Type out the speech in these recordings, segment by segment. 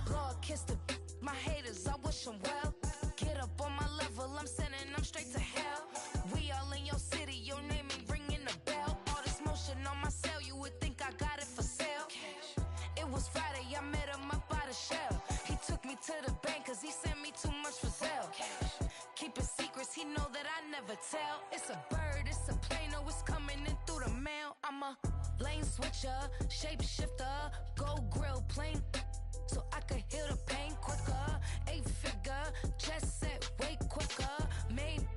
Lord, kiss the my haters, I wish them well. Get up on my level, I'm sending them straight to hell. We all in your city, your name ain't ringing the bell. All this motion on my cell, you would think I got it for sale. It was Friday, I met him up by the shell. He took me to the bank cause he sent me too much for Zelle. Keep it secrets, he know that I never tell. It's a bird, it's a plane, oh it's coming in through the mail. I'm a lane switcher, shapeshifter, go grill plane, so I could heal the pain quicker. 8-figure, just set way quicker. Maybe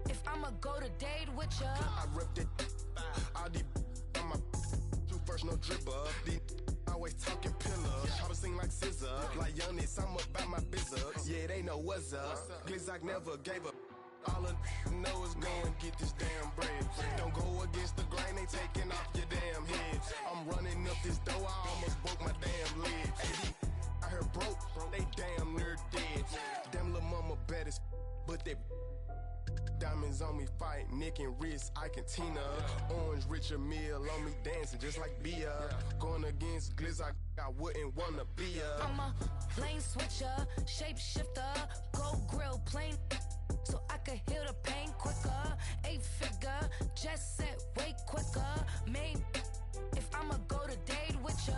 if I'ma go to date with ya. I ripped it, all these on my two first no dribber. These always talking pillars, try to sing like scissor. Like youngest, I'm about my business. Yeah, they know what's up. Glizzock never gave up. All I know is go and get this damn bread. Don't go against the grain, they taking off your damn head. I'm running up this door, I almost broke my damn leg. AD, I heard broke, they damn near dead. Damn little mama bad as but they diamonds on me fight, neck and wrist, I can Tina. Orange Richard Mill on me dancing just like Bia. Going against Glizzock, I wouldn't wanna be a. I'm a lane switcher, shapeshifter, go grill plane, so I could heal the pain quicker. 8-figure, just set way quicker. Maybe if I'ma go to date with ya.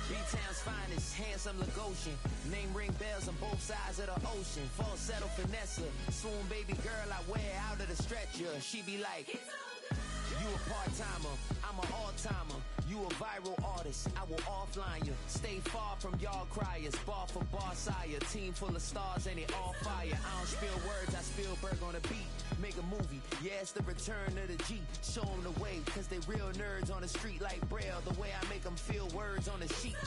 B-Town's finest, handsome Lagosian. Name ring bells on both sides of the ocean. Falsetto finesse, swoon baby girl I wear out of the stretcher. She be like, you a part-timer, I'm an all-timer. You a viral artist, I will offline you. Stay far from y'all criers, bar for bar sire. Team full of stars and they all fire. I don't spill words, I Spielberg on a beat. Make a movie, yeah, it's the return of the G. Show them the way, cause they real nerds on the street like Braille. The way I make them feel words on the sheet.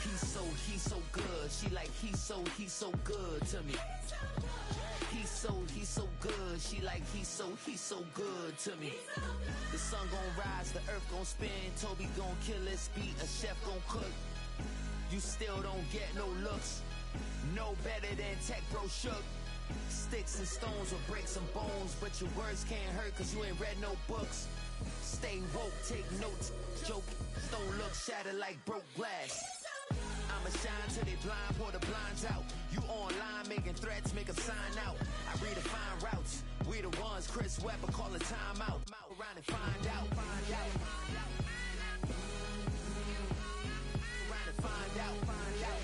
He's so good. She like, he's so good to me. He's so good. She like, he's so good to me. The sun gon' rise, the earth gon' spin. Toby gon' kill this beat, a chef gon' cook. You still don't get no looks. No better than Tech Bro Shook. Sticks and stones will break some bones, but your words can't hurt cause you ain't read no books. Stay woke, take notes, joke, don't look shattered like broke glass. I'ma shine till they blind, pour the blinds out. You online making threats, make 'em sign out. I redefine routes, we the ones Chris Webber call a timeout. Around and find out, find out. Around and find out, find out.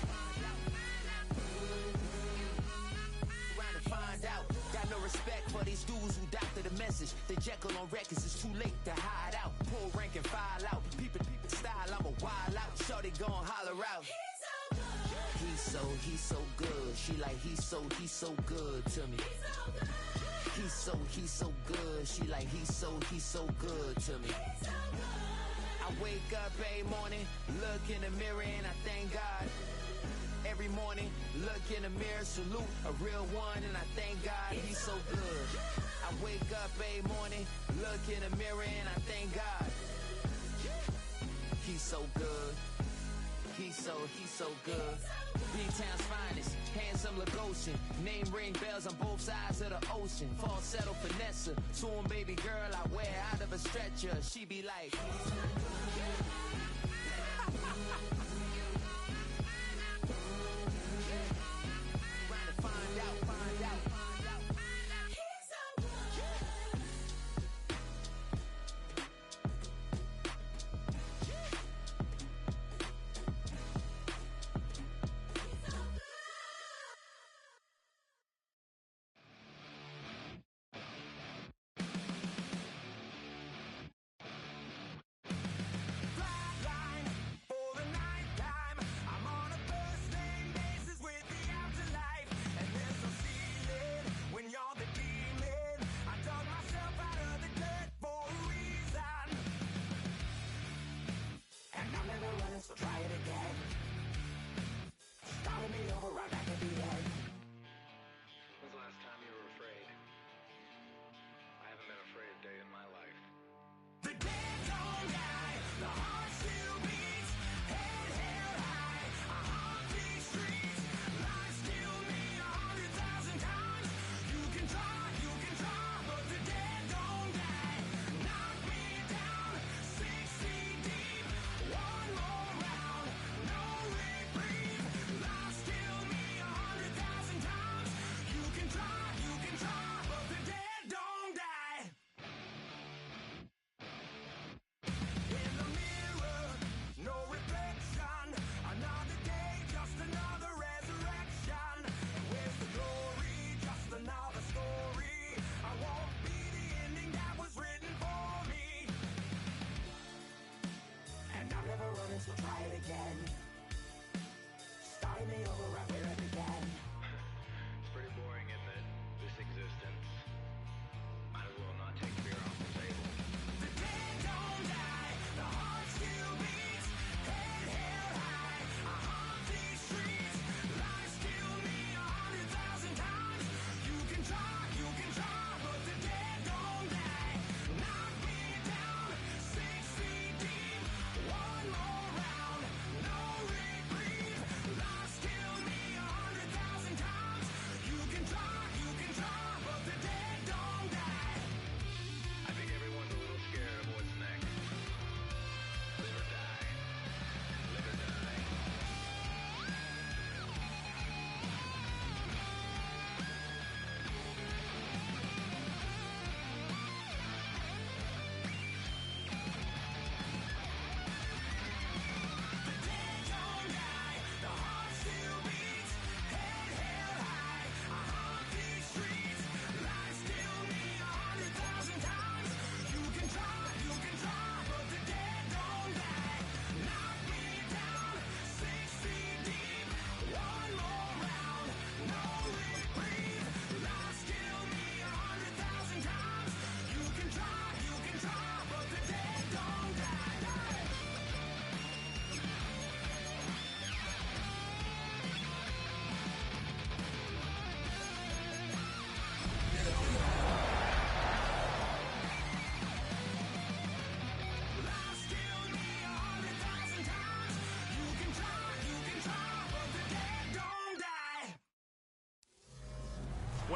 Around and find out. Got no respect for these dudes who doctor the message. The Jekyll on records, it's too late to hide out. Pull rank and file out. People style, I'm a wild out. Shorty gon' holler out. He's so good. She like, he's so good to me. He's so good. She like, he's so good to me. I wake up every morning, look in the mirror and I thank God. Every morning, look in the mirror, salute a real one and I thank God he's so good. I wake up every morning, look in the mirror and I thank God. He's so good. He's so good. B-Town's finest, handsome Lagosian. Name ring bells on both sides of the ocean. Falsetto finesse, swoon baby girl I wear out of a stretcher. She be like, trying to find out, find out. Fly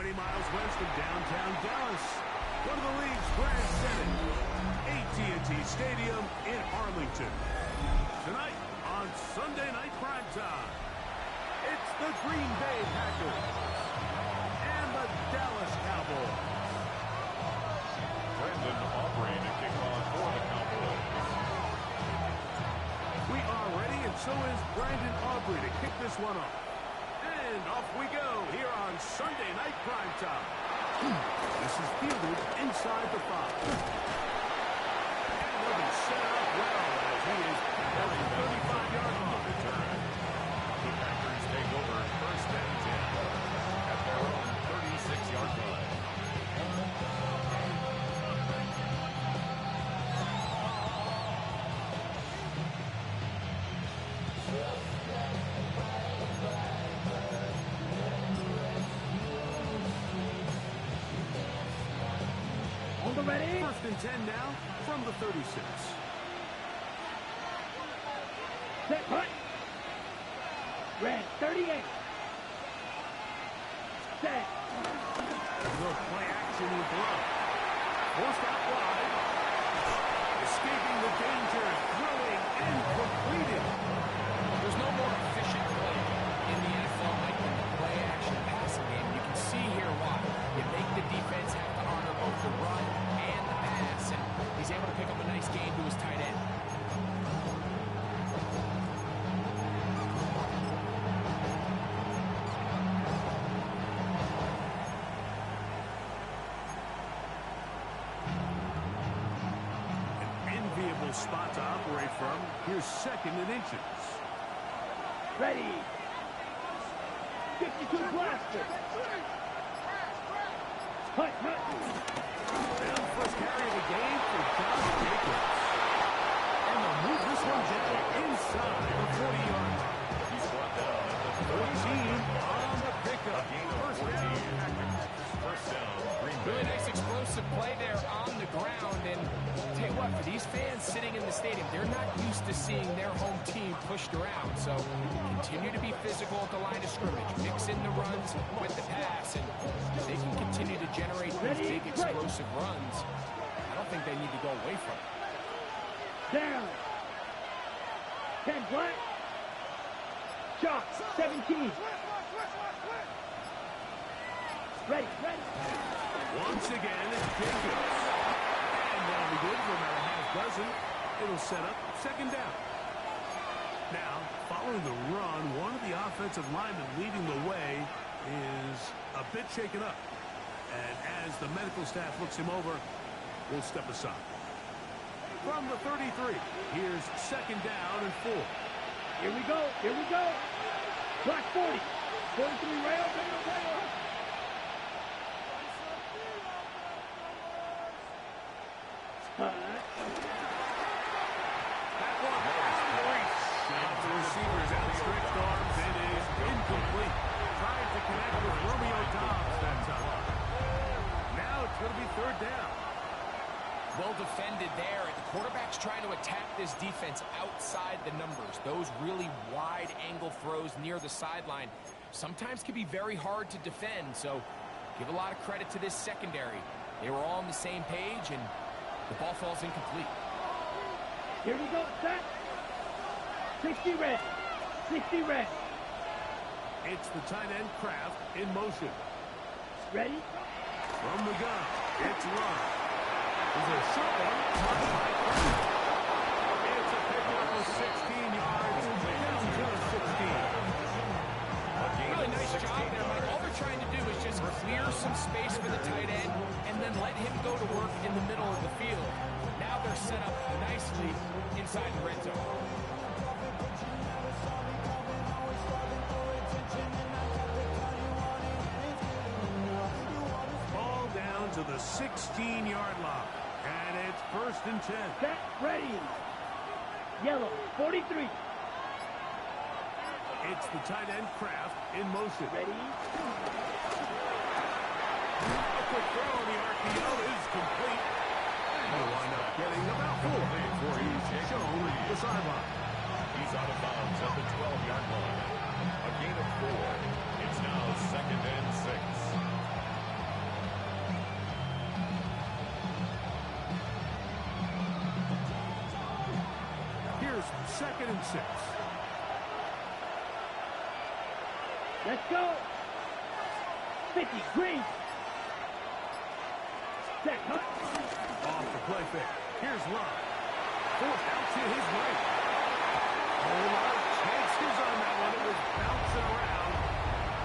many miles west of downtown Dallas. One of the league's grand setting, AT&T Stadium in Arlington. Tonight on Sunday Night Primetime, it's the Green Bay Packers and the Dallas Cowboys. Brandon Aubrey to kick off for the Cowboys. We are ready, and so is Brandon Aubrey to kick this one off. And off we go here on Sunday Night Primetime. This is fielded inside the 5. And they'll be set up well as he is at the 35-yard line. The Packers take over first and 10 at their own 36-yard line. Ready? First and 10 now from the 36. Set, punt. Red, 38. Set. Little play action with Love. Forced out wide. Escaping the danger. Throwing and completed. There's no more efficient play in the NFL like the play action passing game. You can see here why. You make the defense have to honor both the run and the pass, and he's able to pick up a nice game to his tight end. An enviable spot to operate from. Here's second and inches. Ready. 52 blaster. Punt, punt. And first carry of the game for Josh Jacobs. And they'll move this one down inside the 40-yard line. He's brought down at the 14 on the pickup. First down. First down, Green Bay. Really nice explosive play there on the ground, and I'll tell you what, for these fans sitting in the stadium, they're not used to seeing their home team pushed around, so continue to be physical at the line of scrimmage, mix in the runs with the pass, and they can continue to generate these big explosive runs. I don't think they need to go away from it. Down. 10 black. Shot, 17. Ready, ready. Once again, it's Jacobs. And that'll be good for about a half dozen. It'll set up second down. Now, following the run, one of the offensive linemen leading the way is a bit shaken up. And as the medical staff looks him over, we'll step aside. From the 33, here's second down and 4. Here we go, here we go. Black 40. 43 rail, rail. That one off the receiver's outstretched arms. It is incomplete. Trying to connect with Romeo Dobbs that time. Now it's going to be third down. Well defended there. The quarterback's trying to attack this defense outside the numbers. Those really wide angle throws near the sideline sometimes can be very hard to defend. So give a lot of credit to this secondary. They were all on the same page, and the ball falls incomplete. Here we go, set. 60 red. 60 red. It's the tight end Kraft in motion. Ready? From the gun, it's Love. Is it a short one? It's a pickup of 16 yards down to the 16. Really nice job there, Mike. All they're trying to do is just clear some space for the tight end and then let him go to work in the middle of the field. Now they're set up nicely inside the red zone. Ball down to the 16-yard line. And it's first and 10. Set, ready. Yellow, 43. It's the tight end Kraft in motion. Ready? A quick throw on the RPO is complete. And he'll wind up getting about 4 before he's shown the sideline. He's out of bounds at the 12-yard line. A gain of 4. It's now second and 6. 2nd and 6. Let's go. 50, green. Set, huh? Off the play fake. Here's Love. Forced out to his right. A whole lot of chances on that one. It was bouncing around,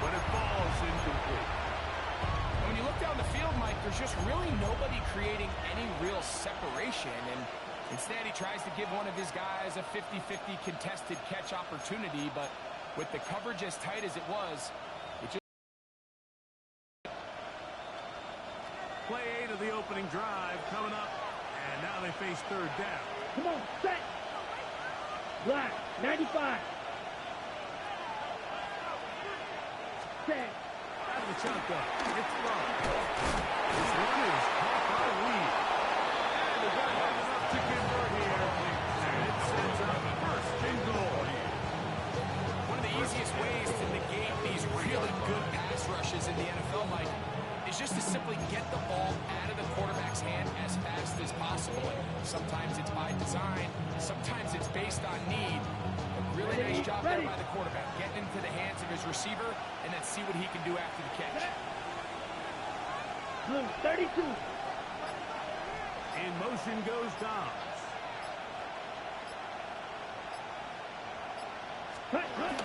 but it falls incomplete. When you look down the field, Mike, there's just really nobody creating any real separation. And instead, he tries to give one of his guys a 50-50 contested catch opportunity. But with the coverage as tight as it was, it just... Play 8 of the opening drive coming up. And now they face 3rd down. Come on, set. Black, 95. Set. Out of the shotgun. It's Love. This one is caught by Lee. And they're going to have enough to convert here. And it sets up 1st and goal. One of the easiest ways to negate these really good pass rushes in the NFL, Mike, is just to simply get the ball out of the quarterback's hand as fast as possible. And sometimes it's by design, sometimes it's based on need. A really nice job there by the quarterback, getting into the hands of his receiver and then see what he can do after the catch. Blue, 32. In motion goes Dobbs. Cut, cut.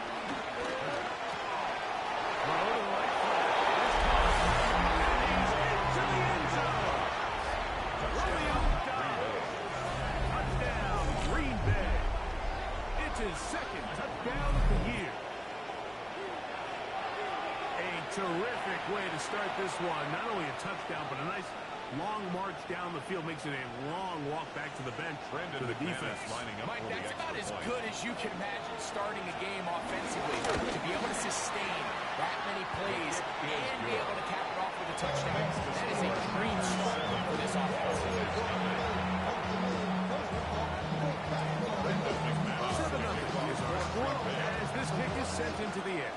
His 2nd touchdown of the year. A terrific way to start this one. Not only a touchdown, but a nice long march down the field. Makes it a long walk back to the bench for the defense. Mike, that's about as good as you can imagine starting a game offensively. To be able to sustain that many plays and be able to cap it off with a touchdown, that is a dream start for this offense. As this kick is sent into the air.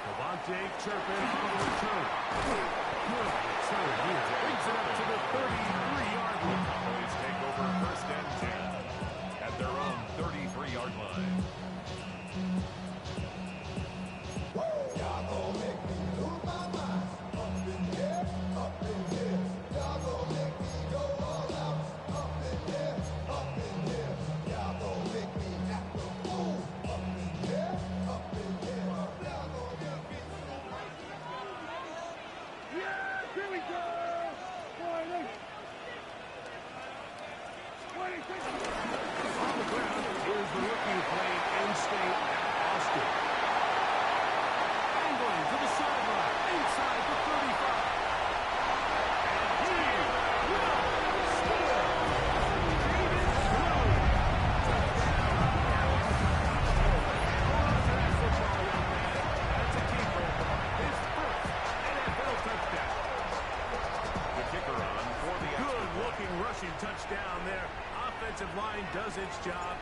Devontae Turpin on the return. Good return here. Brings it up to the 33-yard line. Cowboys take over 1st and 10 at their own 33-yard line. Y'all gon' make me lose my mind. Up in here, up in here. Y'all gon' make me go all out. Up in here, up in here. Y'all gon' make me act a fool. Up in here, up in here. Y'all gon' make me Yes, here we go. 26. On the ground is the rookie playing in-state at Austin. Angling to the sideline, inside the 35. And he will score. David Sloan. That football, young man. That's a keeper. His 1st NFL touchdown. The kicker on for the Good-looking rushing touchdown there. Offensive line does its job.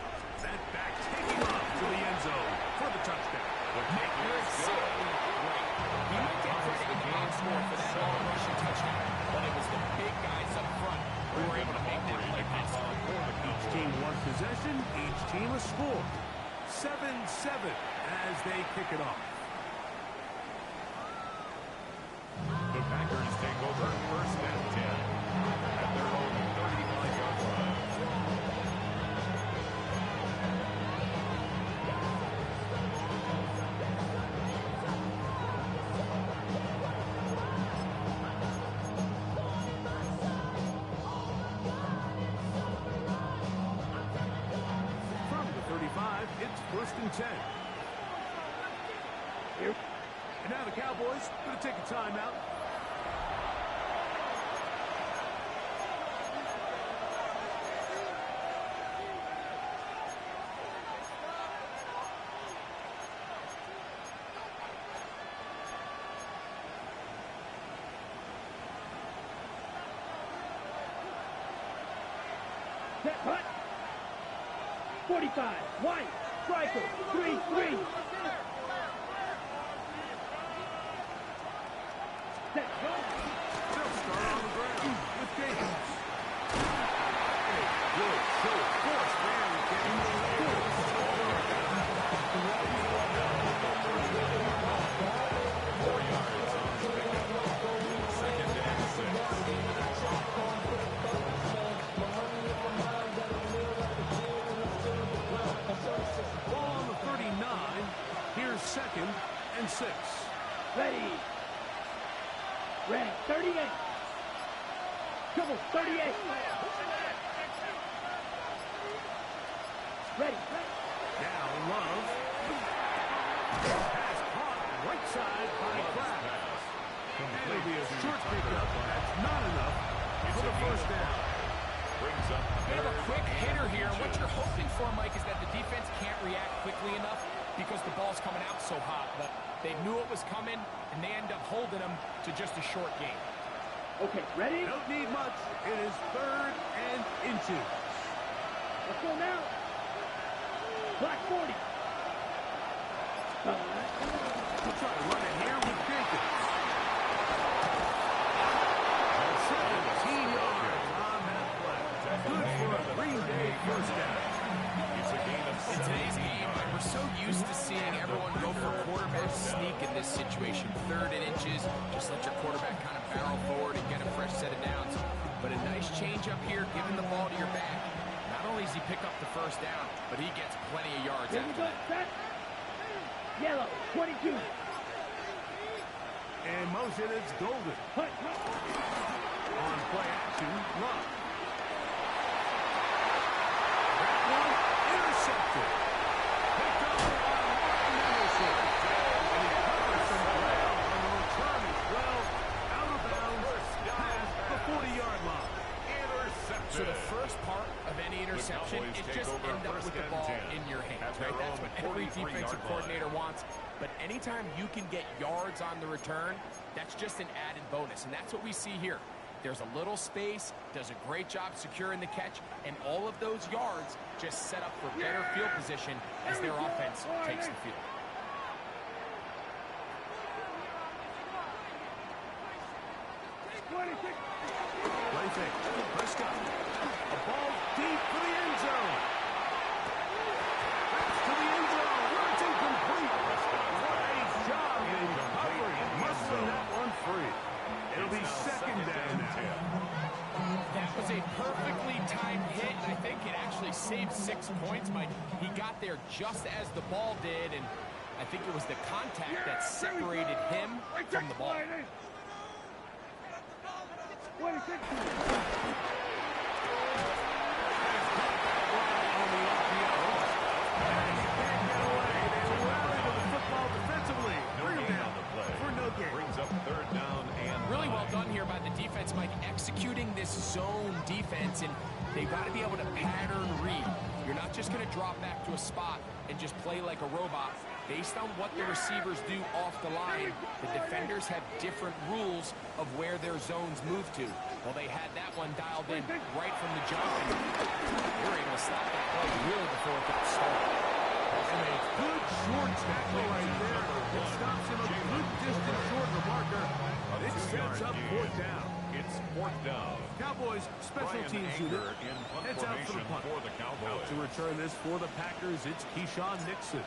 That back taking off to the end zone for the touchdown. Nick, you're exactly right. He might get credit in the box score for that long rushing touchdown, but it was the big guys up front who were able to make that play possible. Each team one possession, each team a score. 7-7 as they kick it off. The Packers take over 1st and 10 at their own 35-yard line. From the 35, it's 1st and 10. And now the Cowboys going to take a timeout. Set, hut. 45, white, striker, 3-3. Set, go. They'll start on the ground with Davis. A good 2nd and 6. Ready. Red, 38. Come on, 38. Ready. Now Love. Pass caught right side by Kraft. And it'll be a short pickup. That's not enough for the first down. Brings up They have a quick hitter here. What you're hoping for, Mike, is that the defense can't react quickly enough because the ball's coming out so hot. But they knew it was coming, and they end up holding them to just a short game. Okay, ready? Don't need much. It is 3rd and inches. Let's go now. Black 40. We'll try to run it here with Jacobs. 17 yards on that play. Good for a Green Bay first down. It's a gain of In today's game, we're so used to seeing everyone go for quarterback sneak in this situation. 3rd and inches, just let your quarterback kind of barrel forward and get a fresh set of downs. But a nice change up here, giving the ball to your back. Not only does he pick up the first down, but he gets plenty of yards Here we after go. that. Set. Yellow, 22. And motion is Golden. Hunt, hunt. On play action, Love. That one intercepted. Picked up by Martin Anderson. And he covers some ground on the return as well. Out of bounds, past the 40-yard line. So the first part of any interception is just end up with the ball in your hands, right? That's what every defensive coordinator wants. But anytime you can get yards on the return, that's just an added bonus. And that's what we see here. There's a little space, does a great job securing the catch, and all of those yards just set up for better field position as their offense takes the field. Play fake. Prescott. A ball deep for the end zone. That's to the end zone. Where it's incomplete. What a job in covering. Muscling that one free. It'll be 2nd down now. That was a perfectly timed hit, and I think it actually saved 6 points, Mike. He got there just as the ball did, and I think it was the contact that separated him from the ball. 26. Brings up 3rd down and Really well done here by the defense, Mike, executing this zone defense, and they've got to be able to pattern read. You're not just going to drop back to a spot and just play like a robot. Based on what the receivers do off the line, the defenders have different rules of where their zones move to. Well, they had that one dialed in right from the jump, and they were able to stop that play really before it got started. And a good short tackle right there. It stops him a good distance short of the marker. It sets up 4th down. It's 4th down. Cowboys special Brian teams Anger unit in punt heads out for the formation punt. for the Cowboys. Out to return this for the Packers, it's Keyshawn Nixon.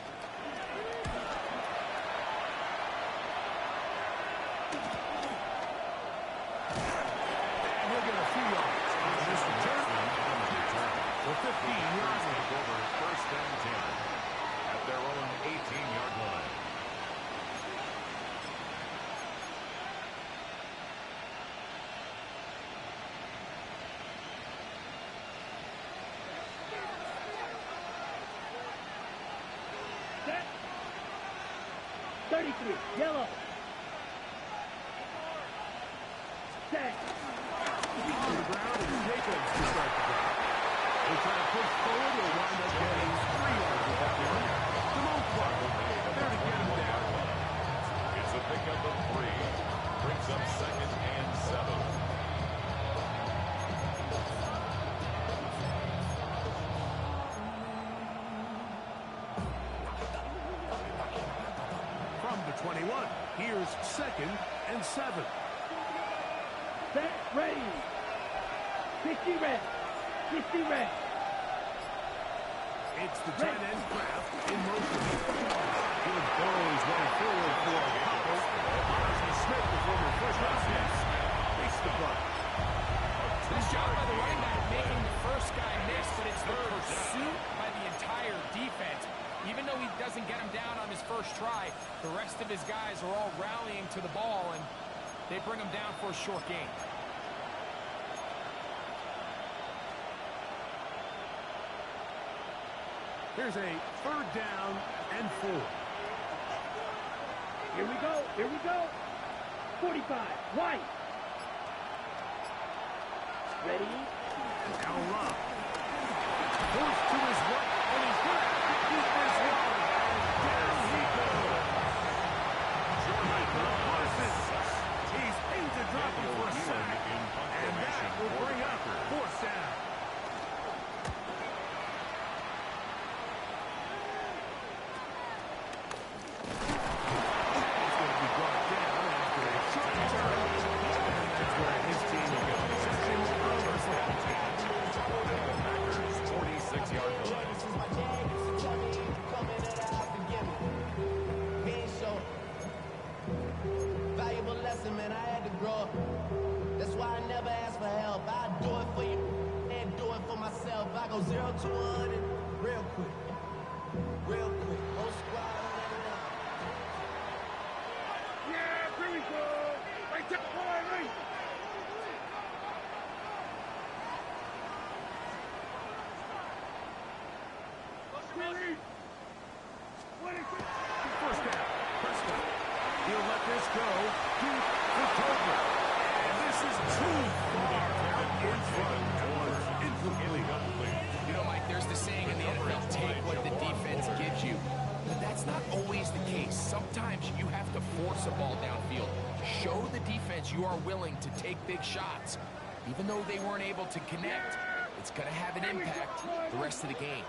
And he'll get a few yards on this return. The 15-yard line. Take over 1st and 10 at their own 18-yard line. Set. 33. Yellow. Set. On the ground, and Jacobs to start the drive. They try to push forward, they'll wind up getting 3 yards with that one. Simone Clark, there to get him down. It's a pickup of 3. Brings up 2nd and 7. From the 21, here's 2nd and 7. Set. Ready. 60 red. 60 red. It's the tight end Kraft in motion. Good throws going forward for Copper. Ozzie Smith, the former first-round pick, makes the punt. Nice job by the running back making the first guy miss, but it's the pursuit by the entire defense. Even though he doesn't get him down on his first first try. The rest of his guys are all rallying to the ball, and they bring him down for a short gain. Here's a 3rd down and 4. Here we go. Here we go. 45. White. Ready? Now Love. Forced to his right, and he's going to keep this one. Down he goes. Michael Parsons. He's aimed to drop him for a sack. And that will bring up 4th down. Man, I had to grow up. That's why I never ask for help. I do it for you and do it for myself. I go 0 to 100 real quick. Real quick. Whole squad on that. Yeah, here we go. Right there. Right. First down. Prescott. He'll let this go. Deep for Tolbert. And this is too far out in front. That was incomplete. You know, Mike, there's the saying in the NFL, take what the defense gives you. But that's not always the case. Sometimes you have to force a ball downfield. Show the defense you are willing to take big shots. Even though they weren't able to connect, it's going to have an impact the rest of the game.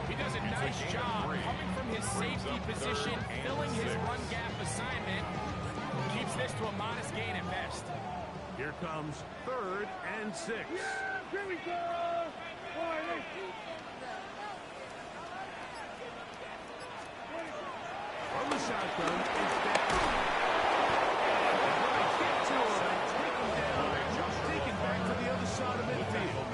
He does a nice job coming from his safety position, filling his run gap assignment. Keeps this to a modest gain at best. Here comes 3rd and 6. Here we go. From the shotgun, it's down. And get to him and take him down. Taken back to the other side of midfield.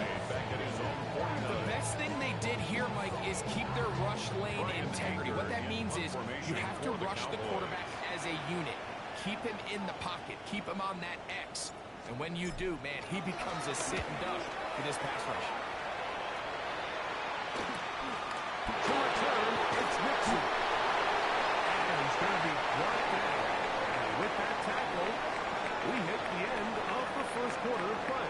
The best thing they did here, Mike, is keep their rush lane integrity. What that means is you have to rush the quarterback as a unit. Keep him in the pocket. Keep him on that X. And when you do, man, he becomes a sitting duck for this pass rush. To return, it's Nixon. And he's going to be brought down. And with that tackle, we hit the end of the first quarter of play.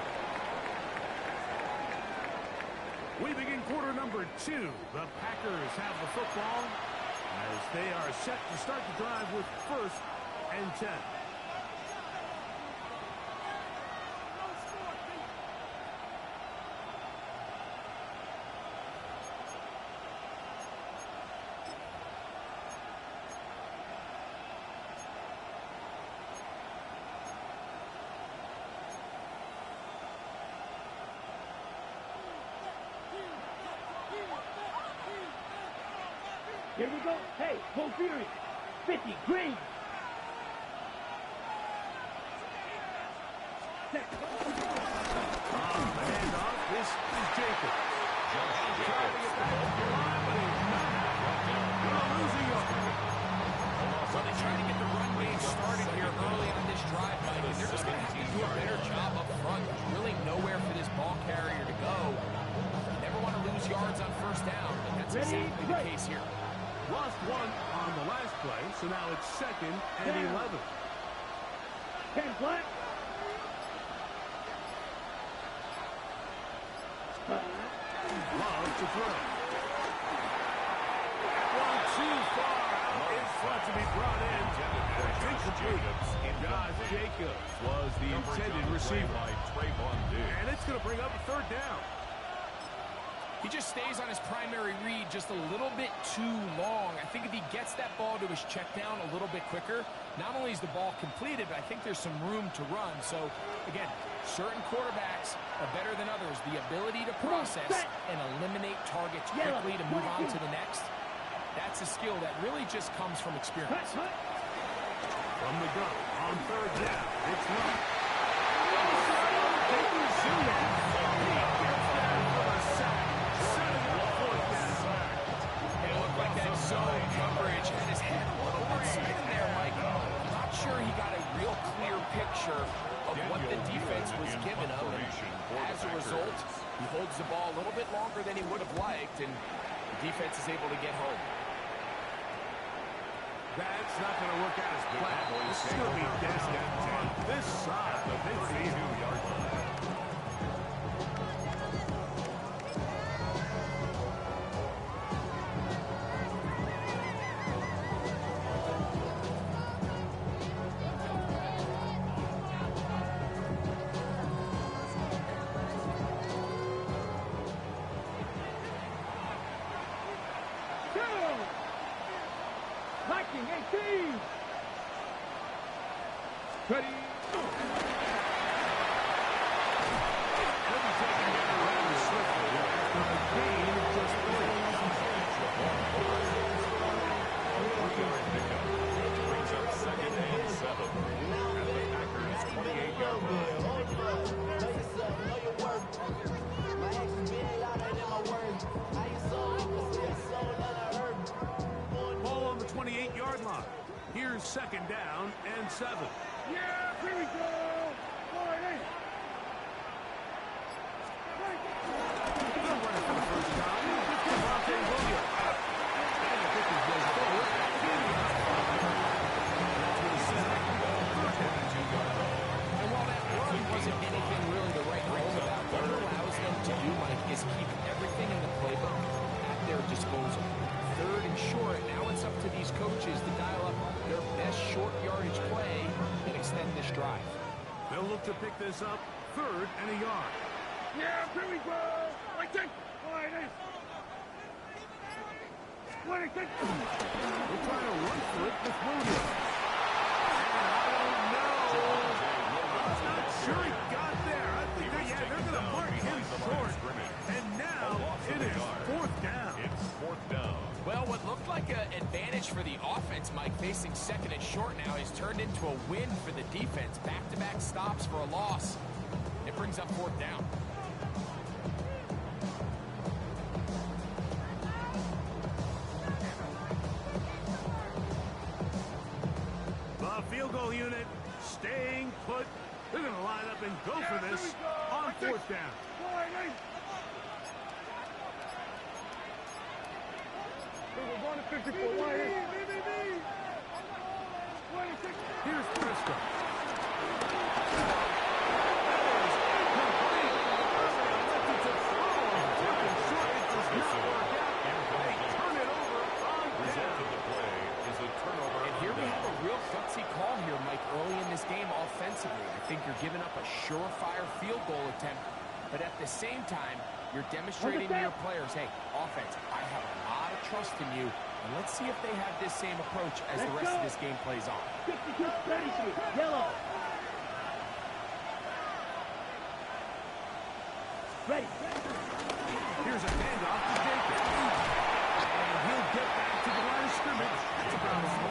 We begin quarter number 2. The Packers have the football as they are set to start the drive with 1st and 10. Here we go. Hey, hold furious. 50, green. The handoff. This is Jacob. Trying to get back to the line, but he's not. Gonna lose a yard. Well, they try to get the run game started here early on this drive, Mike, and they're just going to have to do a better job up front. Really nowhere for this ball carrier to go. You never want to lose yards on 1st down, but that's exactly the case here. Lost 1 on the last play, so now it's 2nd and 11. 10 flat. Love to throw. One too far out in front to be brought in. Josh Jacobs was the intended receiver. And it's going to bring up a 3rd down. He just stays on his primary read just a little bit too long. I think if he gets that ball to his check down a little bit quicker, not only is the ball completed, but I think there's some room to run. So, again, Certain quarterbacks are better than others. The ability to process and eliminate targets quickly to move on to the next, that's a skill that really just comes from experience. From the gun, on third down, it's Love. They resume it. He gets there for a sack, setting up fourth down. It looked like that zone coverage had his head a little bit spinning there, Mike. Not sure he got a real clear picture of what the defense was giving him. And as a result, he holds the ball a little bit longer than he would have liked, and the defense is able to get home. That's not going to work out as planned. This is going to be down 10. This side of the midfield. Viking 18. Ready. He'll be taking it around the swiftly after a gain of just 3. Brings up 2nd and 7 at the Packers' 28-yard line. Know yourself, know your worth. My actions being louder than my words. How you sold, but still sold unheard. Ball on the 28-yard line. Here's 2nd down and 7. Yeah, here we go. Boy, hey. They'll run it for the first time. It's Devontae Williams. And the kick is way forward. And while that run wasn't anything really to write home about, what it allows them to do, Mike, is keep everything in the playbook at their disposal. 3rd and short, now it's up to these coaches to dial up their best short yardage play and extend this drive. They'll look to pick this up 3rd and a yard. Yeah, here we go. Like that. Boy, hey. Boy, hey. We're trying to run for it with Williams. And I don't know. I'm not sure he got there. I think they're going to mark him short. And now it is 4th down. It's 4th down. Well, what looked like an advantage for the offense, Mike, facing 2nd and short now, has turned into a win for the defense. Back-to-back stops for a loss. It brings up 4th down. The field goal unit staying put. They're going to line up and go for this on 4th down. Boy, hey. We're going to 54. Why, hey. Here's Prescott. Call here, Mike, early in this game offensively. I think you're giving up a surefire field goal attempt, but at the same time, you're demonstrating to your players, hey, offense, I have a lot of trust in you, and let's see if they have this same approach as the rest of this game plays on. 52, 33, yellow. Ready. Here's a handoff to Jenkins. And he'll get back to the line of scrimmage. That's about all.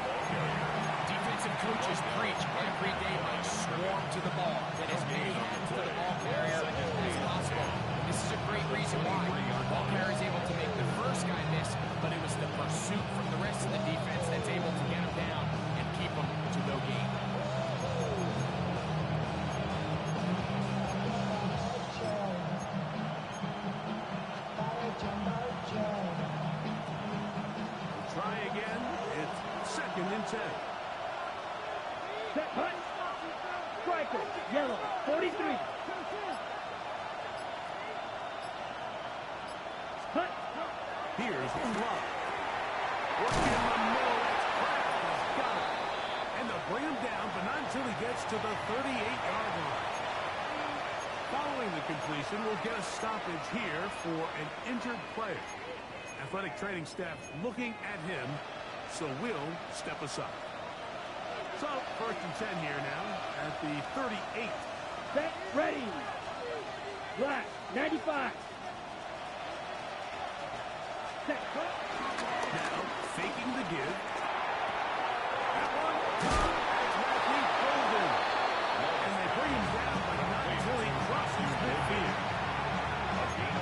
Defensive coaches preach every day, Mike, swarm to the ball. Get as many hands to the ball carrier as possible. And this is a great reason why. The ball carrier is able to make the first guy miss, but it was the pursuit from the rest of the defense that's able to get him down and keep him to no gain. Try again. It's 2nd and 10. Set, hut. Striker, yellow, 43. Hut. Here's Love. Working in the middle. That's Kraft. He's got it. And they'll bring him down, but not until he gets to the 38-yard line. Following the completion, we'll get a stoppage here for an injured player. Athletic training staff looking at him, so we'll step aside. So, 1st and 10 here now at the 38. Set, ready. Black, 95. Set, cut. Now, faking the give. That one, that's Matthew Golden. And they bring him down, but not until he crosses midfield.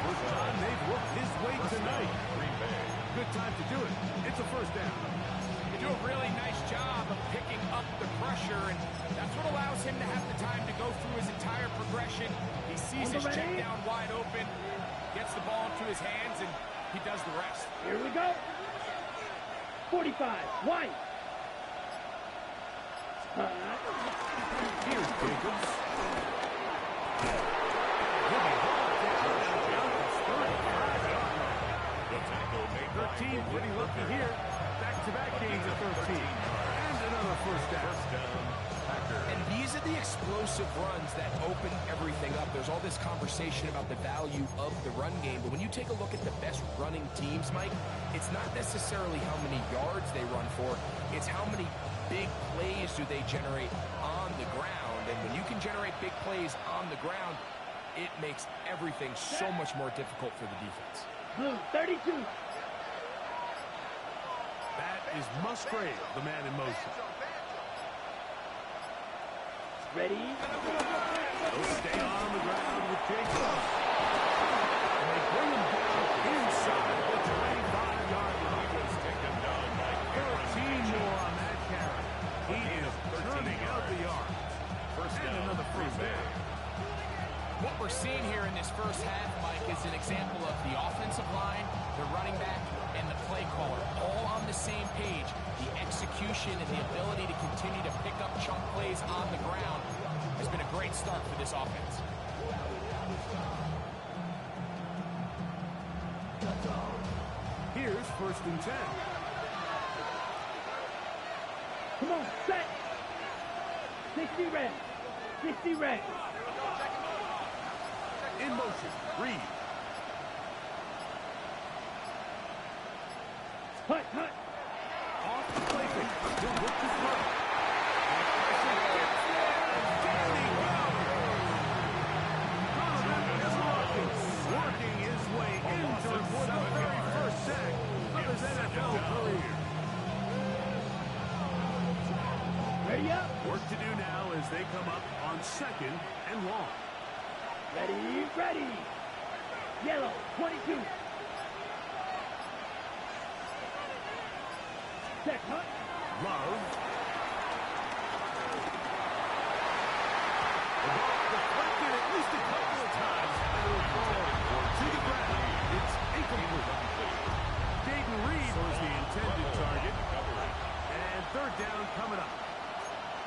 First time they've worked his way tonight. Good time to do it. It's a first down. They do a really nice job of picking up the pressure, and that's what allows him to have the time to go through his entire progression. He sees his check down wide open, gets the ball into his hands, and he does the rest. Here we go. 45, white. Here's Jacobs. 13, pretty lucky here. Back-to-back gains of 13. And another first down. And these are the explosive runs that open everything up. There's all this conversation about the value of the run game, but when you take a look at the best running teams, Mike, it's not necessarily how many yards they run for, it's how many big plays do they generate on the ground. And when you can generate big plays on the ground, it makes everything so much more difficult for the defense. Blue, 32. That is Musgrave, the man in motion. Ready. They'll stay on the ground with Jacobs. And they bring him down inside the 25-yard line. 13 more on that carry. He is turning out the yard. And another first down. What we're seeing here in this first half, Mike, is an example of the offensive line, the running back, and the play caller all on the same page. The execution and the ability to continue to pick up chunk plays on the ground has been a great start for this offense. Here's 1st and 10. Come on, set. 60 red. 60 red. In motion, Reed. Hut, hut. Off the play fake. He'll look to throw. Working his way into for the very first sack of his NFL career. Ready up. Work to do now as they come up on 2nd and long. Ready, ready. Yellow, 22. Set, hut. Love. The ball deflected at least a couple of times. And it will fall to the ground. It's incomplete. Jaden Reed was the intended target. And 3rd down coming up.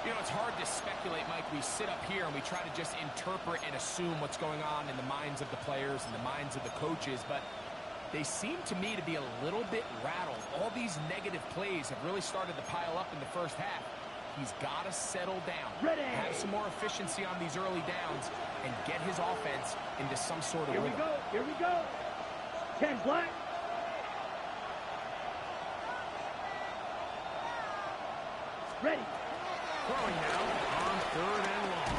You know, it's hard to speculate, Mike. We sit up here and we try to just interpret and assume what's going on in the minds of the players and the minds of the coaches, but they seem to me to be a little bit rattled. All these negative plays have really started to pile up in the first half. He's got to settle down, have some more efficiency on these early downs, and get his offense into some sort of rhythm. Here we go. 10 black. Ready. Throwing now on 3rd and long.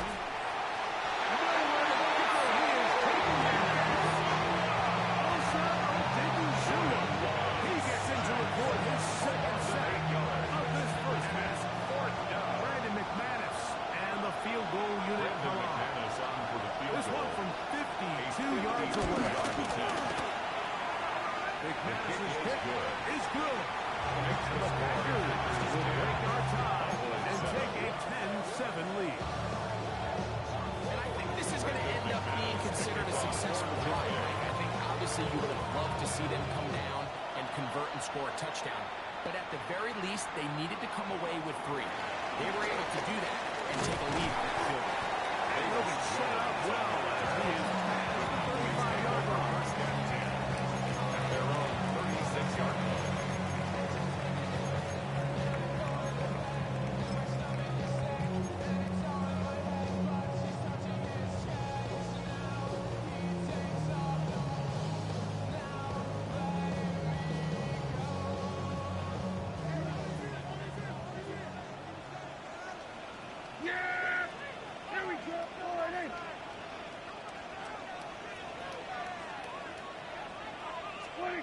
He gets in to record his 2nd sack of this first half. Brandon McManus and the field goal unit come on. This one from 52 yards away. McManus' kick is good. And the Packers will break our tie and take a 10-7 lead. And I think this is going to end up being considered a successful drive. I think obviously you would have loved to see them come down and convert and score a touchdown. But at the very least, they needed to come away with 3. They were able to do that and take a lead on that field. And he'll be set up well as he is at the 35-yard line. At their own 36-yard line.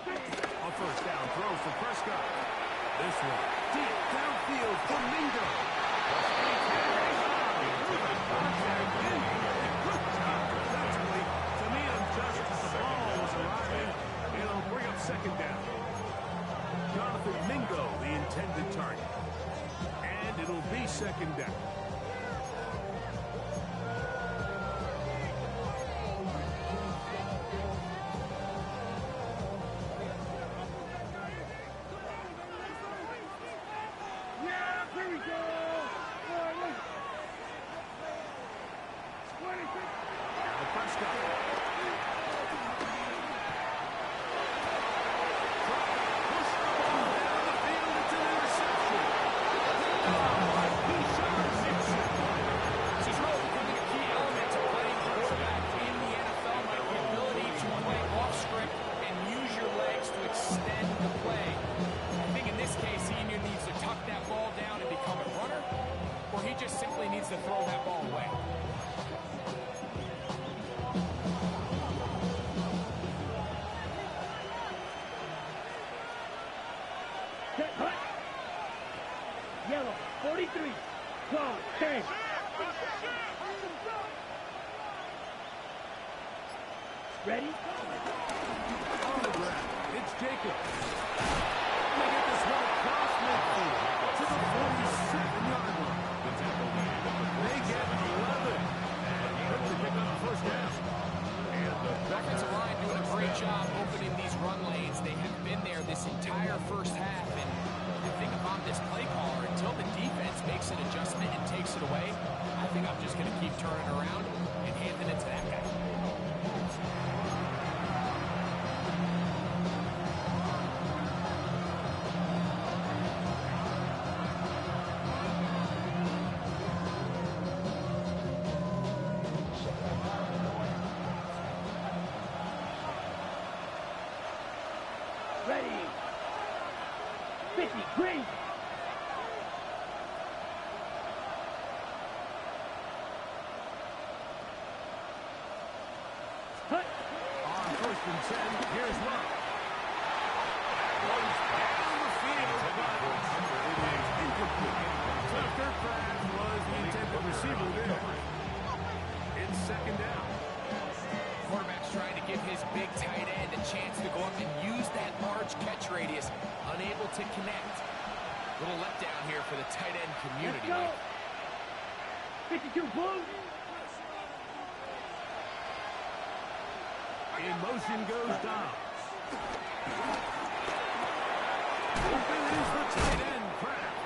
A first down throw for Prescott. This one deep downfield for Mingo. Good job defensively to meet him just as the ball was arriving. It'll bring up second down. Jonathan Mingo, the intended target. And it'll be second down. To throw that ball away. Yellow, 43. Go, 10. Ready? On the ground, it's Jacobs. They get this one across midfield to the 47-yard line. They get 11. And quick to pick up the first down. And the offensive line doing a great job opening these run lanes. They have been there this entire first half. And I think if I'm this play caller, until the defense makes an adjustment and takes it away, I think I'm just going to keep turning around and handing it to that guy. Ready. 50, green. Hut. On first and 10, here's Love. Runs down the field, but it is incomplete. Tucker Craft was the intended receiver there. It's second down. Quarterback's trying to give his big tight end a chance to go up and use that large catch radius. Unable to connect. Little letdown here for the tight end community. Let's go. 52 blue. In motion goes Dobbs. Open is the tight end, Kraft.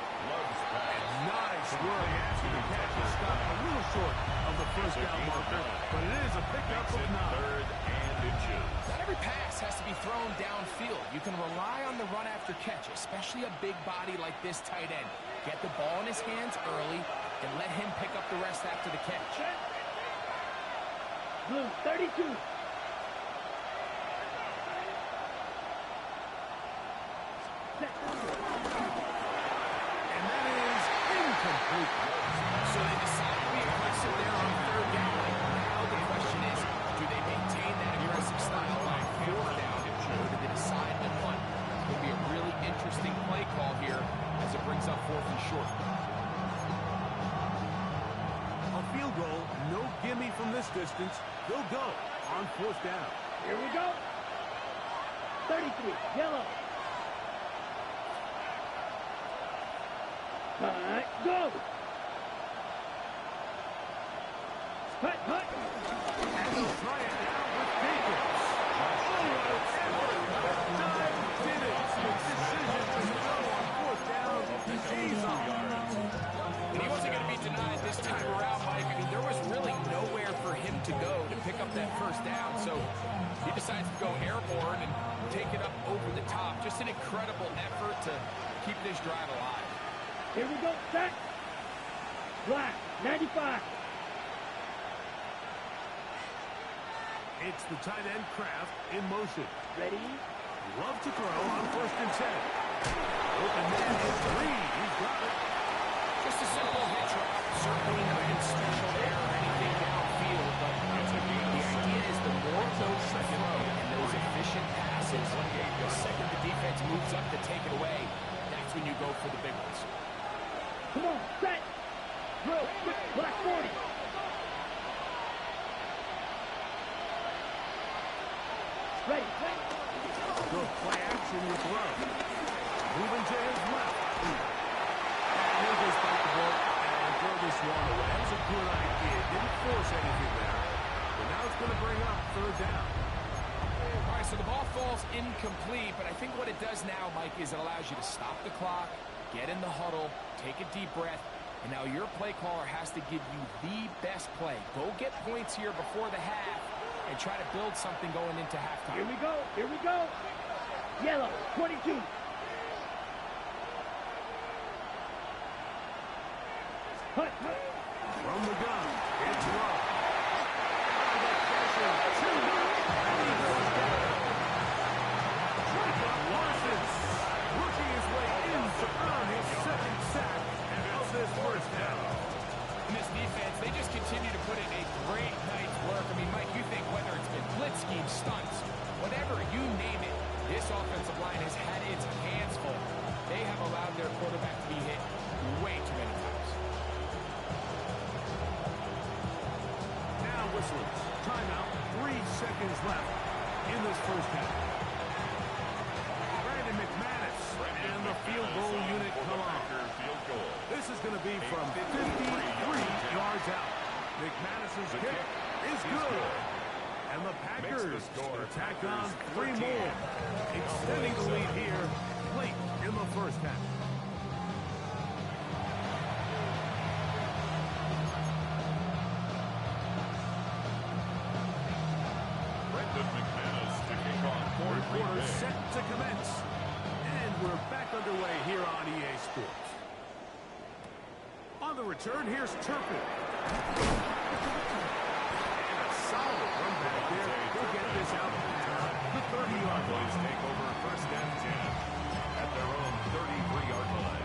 Nice work after the catch is stopped a little short of the first down marker, but it is a pickup of 9. Third and inches. Not every pass has to be thrown downfield. You can rely on the run after catch, especially a big body like this tight end. Get the ball in his hands early and let him pick up the rest after the catch. Blue, 32. And that is incomplete. So they decide to be aggressive there on third down. Now the question is, do they maintain that aggressive style on fourth down? Or do they decide to punt? It's going to be a really interesting play call here as it brings up fourth and short. A field goal, no gimme from this distance. They'll go on fourth down. Here we go. 33, yellow. All right, go. Hut, hut. And they'll try it now with Jacobs. Did it. Decision to go on fourth down. He's on. And he wasn't going to be denied this time around, Mike. I mean, there was really nowhere for him to go to pick up that first down. So he decides to go airborne and take it up over the top. Just an incredible effort to keep this drive alive. Here we go, set. Black, 95. It's the tight end Kraft in motion. Ready? Love to throw on first and 10. Open man is Green. He's got it. Just a simple hitch route. Certainly nothing special there or anything downfield, but the idea is the more of those throw and those efficient passes, the when you go for the big ones. Come on, set. Drill, black 40. Ready. Good play action with Love. Moving to his left. And he'll just bite the ball and throw this one away. That was a good idea. Didn't force anything there. But now it's going to bring up third down. All right, so the ball falls incomplete, but I think what it does now, Mike, is it allows you to stop the clock, get in the huddle, take a deep breath, and now your play caller has to give you the best play. Go get points here before the half and try to build something going into halftime. Here we go. Here we go. Yellow, 22. Hut. From the gun, it's Love. Larson working his way in to earn his second sack of this first down. In this defense, they just continue to put in a great night's work. I mean, Mike, you think whether it's been blitz scheme, stunts, whatever you name it, this offensive line has had its hands full. They have allowed their quarterback to be hit way too many times. Now whistles. Timeout. 3 seconds left in this first half. Brandon McManus and the field goal unit come on. This is going to be from 53 yards out. McManus's kick is good. And the Packers tack on 3 more, extending the lead here late in the first half. Fourth quarter set to commence. And we're back underway here on EA Sports. On the return, here's Turpin. And a solid run back there. He'll get this out the 30-yard line. Take over first and 10 at their own 33-yard line.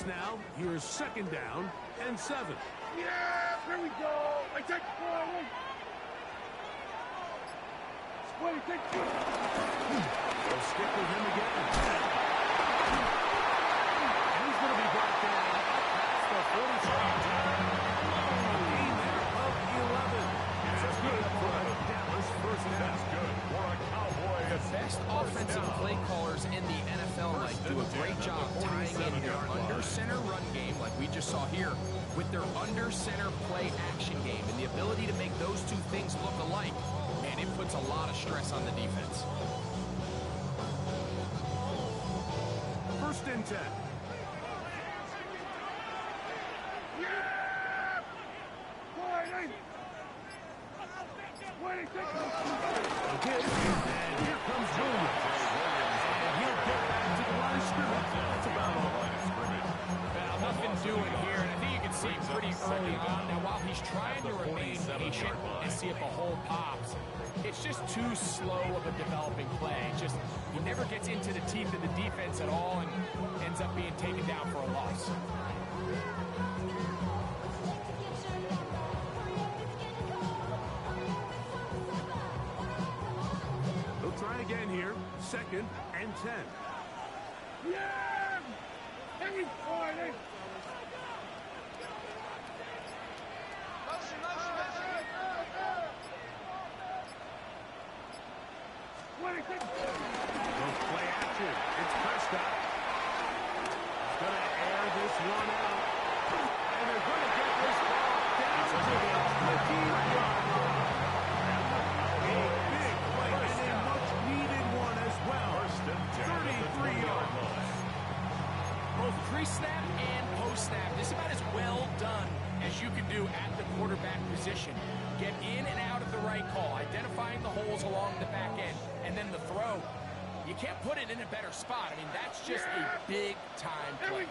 Now, here's second down and 7. Yeah, here we go. I take 4. Wait, take 2. They'll stick with him again. And he's going to be brought down past the 45. A gain there of 11. That's good for a Dallas first down. That's good for a Cowboy. Best offensive play callers in the NFL, Mike, do a great job tying in their under-center run game, like we just saw here, with their under-center play action game. And the ability to make those two things look alike, man, it puts a lot of stress on the defense. First and 10. Again, and here comes Williams. And he'll get back to the line of scrimmage. That's about all. Well, nothing doing here, and I think you can see pretty early on. Now, while he's trying to remain patient and see if a hole pops, it's just too slow of a developing play. Just he never gets into the teeth of the defense at all and ends up being taken down for a loss. Try again here. Second and 10. Yeah! Every Friday! Don't play action. It's Prescott. He's going to air this one out. And they're going to get this ball down to the 15-yard line. A big play and a much-needed one as well. 33 yards. Both pre-snap and do at the quarterback position. Get in and out of the right call, identifying the holes along the back end, and then the throw. You can't put it in a better spot. I mean, that's just a big-time play.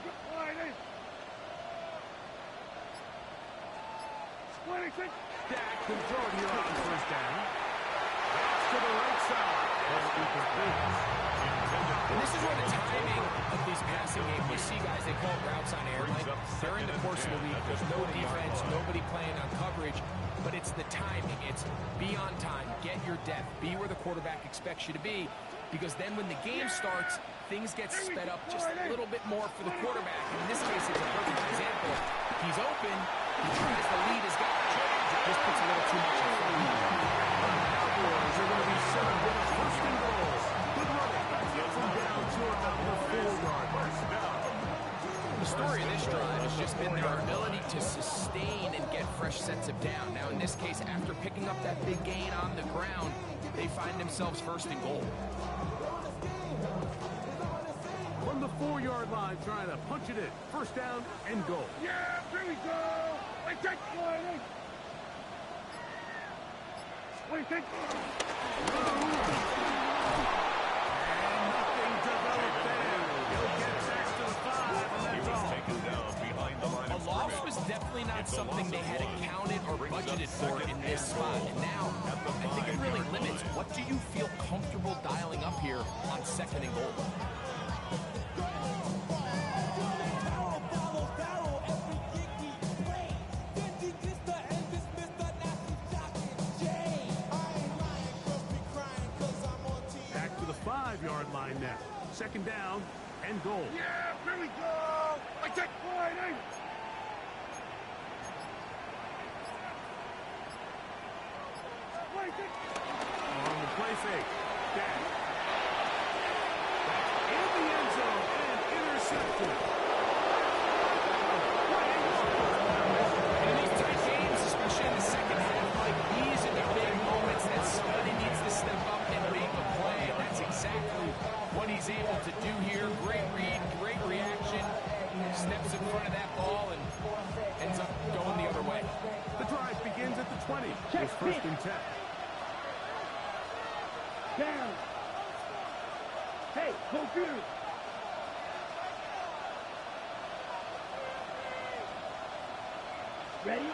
Dak can throw it here on first down. That's to the right side. And this is where the timing of these passing games, you see guys, they call routes on air. Like, during the course of the week, there's no defense, nobody playing on coverage, but it's the timing. It's be on time, get your depth, be where the quarterback expects you to be, because then when the game starts, things get sped up just a little bit more for the quarterback. And in this case, it's a perfect example. He's open, he tries to lead his guy, it just puts a little too much in front of him. Cowboys are going to be set up with a first and goal. Good running. Gets him down to about the 4-yard line. The story of this drive has just been their ability to sustain and get fresh sets of down. Now, in this case, after picking up that big gain on the ground, they find themselves first and goal. From the 4-yard line, trying to punch it in. First down and goal. Yeah, here we go. I take one. Wait, take And nothing developed there. He'll get back to the 5, and that's all. Taken down behind the line of A loss scrimmage. was definitely not something they had accounted or budgeted for in this spot. And now, I think it really limits what do you feel comfortable dialing up here on second and goal. Back to the 5-yard line now. Second down and goal. Yeah, here we go. I take one. On the play fake. Dak. In the end zone and intercepted. In these tight games, especially in the second half, like these are the big moments that somebody needs to step up and make a play. And that's exactly what he's able to do here. Great read, great reaction. Steps in front of that ball and ends up going the other way. The drive begins at the 20. It's first and 10. Down. Hey, go good. Ready?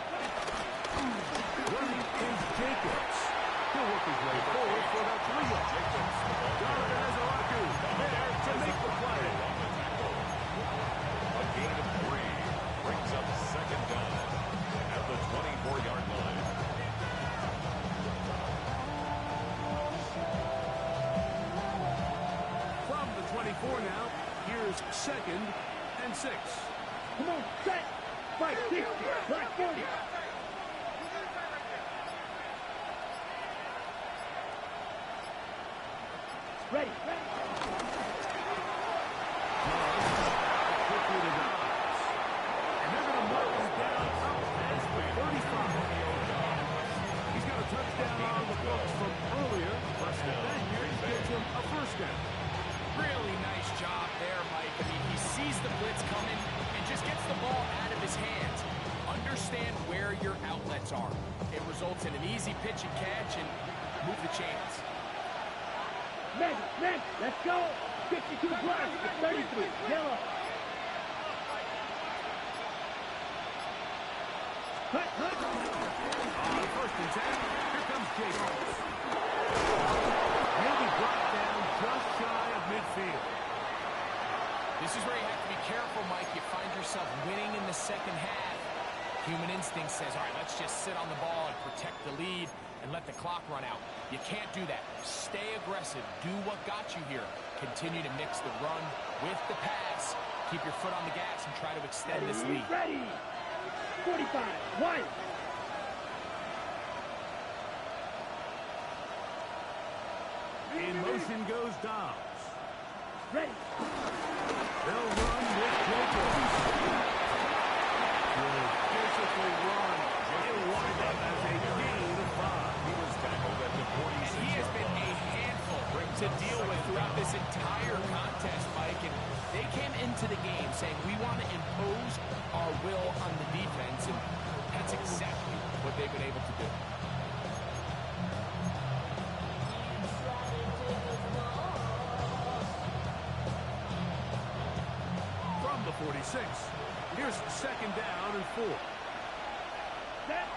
Running is Jacobs. He'll work his way forward for about 3 yards. Jonathan Azaraku there to make the play. A gain of 3 brings up second down at the 24-yard line. From the 24 now, here's second and 6. Come on, set. Fight, 60, black 40. Ready. Quickly to Dobbs. And they're going to mark him down up as the 35. He's got a touchdown on the books from earlier. Plus that here gives him a first down. Really nice job there, Mike. I mean, he sees the blitz coming and just gets the ball out of his hands. Understand where your outlets are. It results in an easy pitch and catch and move the chains. Madden, let's go. 52 black, 33, yellow. Hut. On first and 10, here comes Jacobs. He'll be brought down just shy of midfield. This is where you have to be careful, Mike. You find yourself winning in the second half. Human instinct says, all right, let's just sit on the ball and protect the lead and let the clock run out. You can't do that. Stay aggressive. Do what got you here. Continue to mix the run with the pass. Keep your foot on the gas and try to extend this lead. Ready. 45, one. In motion goes Dobbs. Ready. They'll run with Jacobs. Will basically run. It'll wind up as a gain of 5. He was tackled at the 46. And he has been a handful to deal with throughout this entire contest, Mike, and they came into the game saying we want to impose our will on the defense, and that's exactly what they've been able to do. From the 46, here's 2nd down and 4. Set.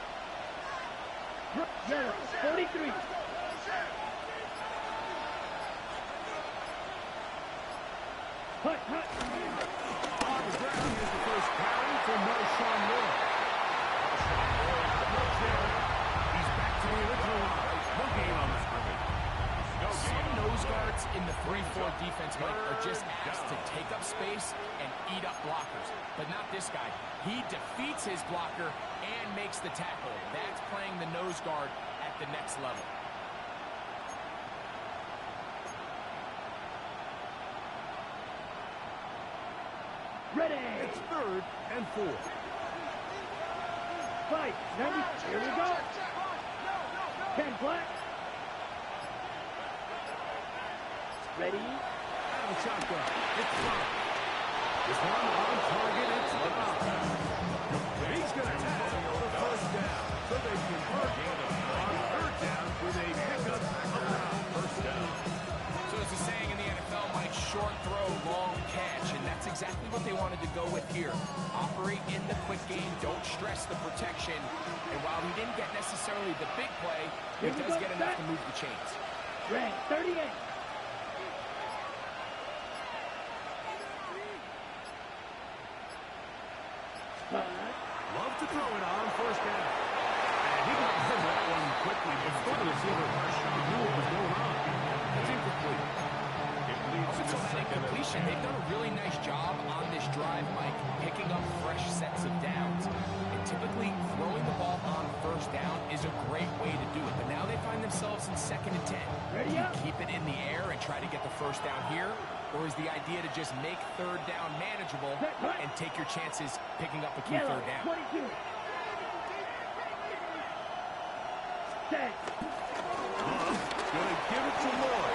43. Hut. On the ground, here's the first carry for Marshawn Lloyd. He's back to the original line. No gain on the scrimmage. Some nose guards in the 3-4 defense, Mike, are just asked to take up space and eat up blockers. But not this guy. He defeats his blocker and makes the tackle. That's playing the nose guard at the next level. Ready. It's 3rd and 4. Fight. 90. Here we go. 10 black. Ready. Out of shotgun. It's fine. This one on target. It's he's going to have the first down. So they convert on 3rd down with a pickup around 1st down. So as the saying in the NFL, Mike, short throw, long catch, and that's exactly what they wanted to go with here. Operate in the quick game, don't stress the protection, and while he didn't get necessarily the big play, he does get enough to move the chains. Red 38. Love to throw it on 1st down. And he got rid of that one quickly before the receiver knew what was going on. It's incomplete. So that incompletion, they've done a really nice job on this drive, Mike, picking up fresh sets of downs. And typically, throwing the ball on 1st down is a great way to do it. But now they find themselves in 2nd and 10. Ready Do you up. keep it in the air and try to get the 1st down here? Or is the idea to just make 3rd down manageable and take your chances picking up a key 3rd down? 22. Set. Gonna give it to Lloyd.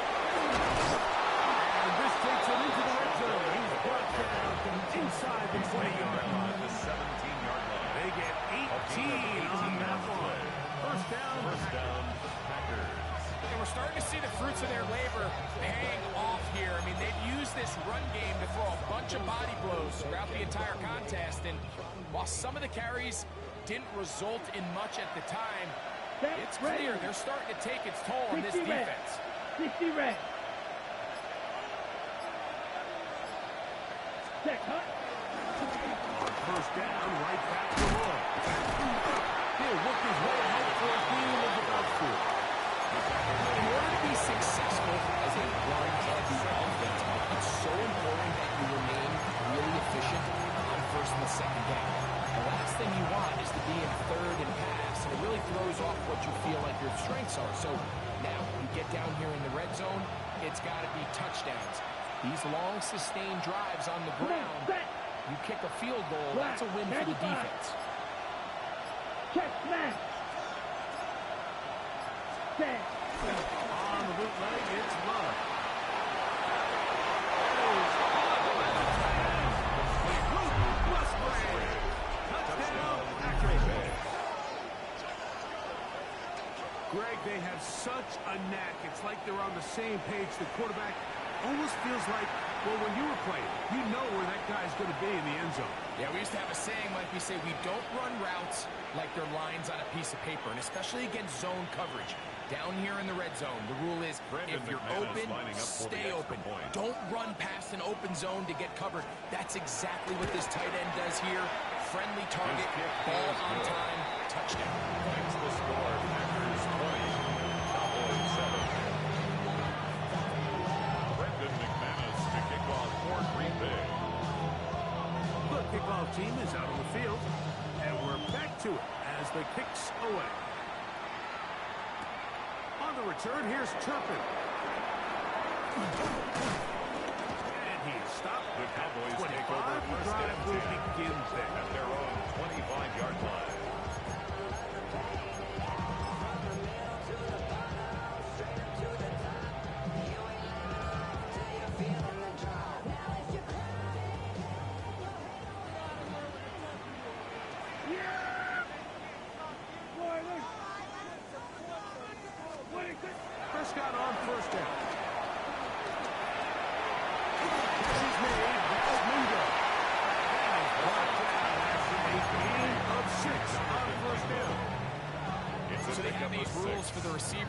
And this takes him into the red zone. He's brought down inside the 20-yard line. The 17-yard line. They get 18 on that one. 1st down. Packers. And we're starting to see the fruits of their labor paying off here. I mean, they've used this run game to throw a bunch of body blows throughout the entire contest. And while some of the carries didn't result in much at the time, it's clear they're starting to take its toll on this defense. 60 red. Set. Hut. On 1st down, right back to Lloyd. He'll work his way ahead for a gain of about 4. In order to be successful as a run-heavy offense, it's so important that you remain really efficient on 1st and 2nd down. The last thing you want is to be in 3rd and pass, and it really throws off what you feel like your strengths are. So now you get down here in the red zone, it's got to be touchdowns. These long, sustained drives on the ground, you kick a field goal, that's a win for the defense. Check smash. Set. On the bootleg, it's Love. Greg, they have such a knack. It's like they're on the same page. The quarterback almost feels like, well, when you were playing, you know where that guy's going to be in the end zone. Yeah, we used to have a saying, like we say, we don't run routes like they're lines on a piece of paper, and especially against zone coverage. Down here in the red zone, the rule is if you're open, stay open. Don't run past an open zone to get covered. That's exactly what this tight end does here. Friendly target, ball on time, touchdown. That's the score. Packers 20, Cowboys 7. Brendan McManus to kick off for Green Bay. The kickoff team is out on the field, and we're back to it as the kicks away. On the return, here's Turpin. And he's stopped. The Cowboys 25. take over The 1st drive and will 10 begin there. at their own 25-yard line.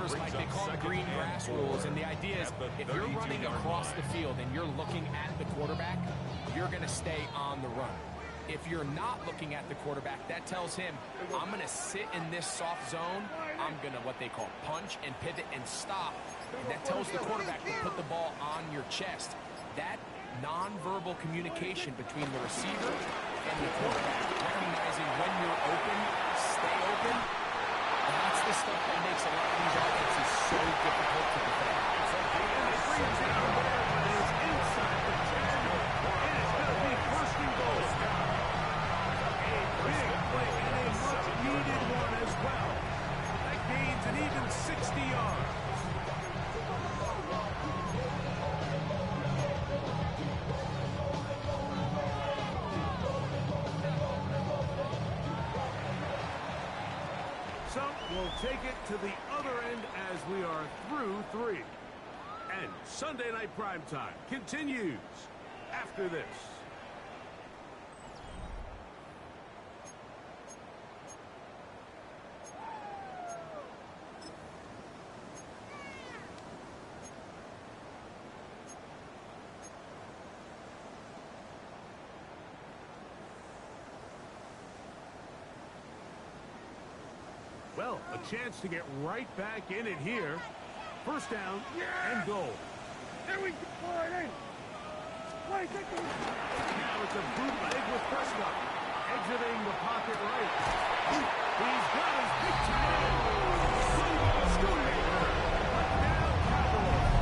There's like they call them green grass rules, and the idea is if you're running across the field and you're looking at the quarterback, you're going to stay on the run. If you're not looking at the quarterback, that tells him, I'm going to sit in this soft zone. I'm going to what they call punch and pivot and stop. And that tells the quarterback to put the ball on your chest. That nonverbal communication between the receiver and the quarterback, recognizing when you're open, stay open, that's the stuff that makes a lot of these offenses so difficult to defend. So it brings down there, but it's inside the 10. And it's going to be first and goal. A big play and a much-needed one as well. That gains an even 60 yards. We'll take it to the other end as we are through 3. And Sunday Night Primetime continues after this. Well, a chance to get right back in it here. First down and goal. There we go. Now it's a bootleg with Prescott. Exiting the pocket right. He's got his big time. Schoonmaker. Touchdown, Cowboys.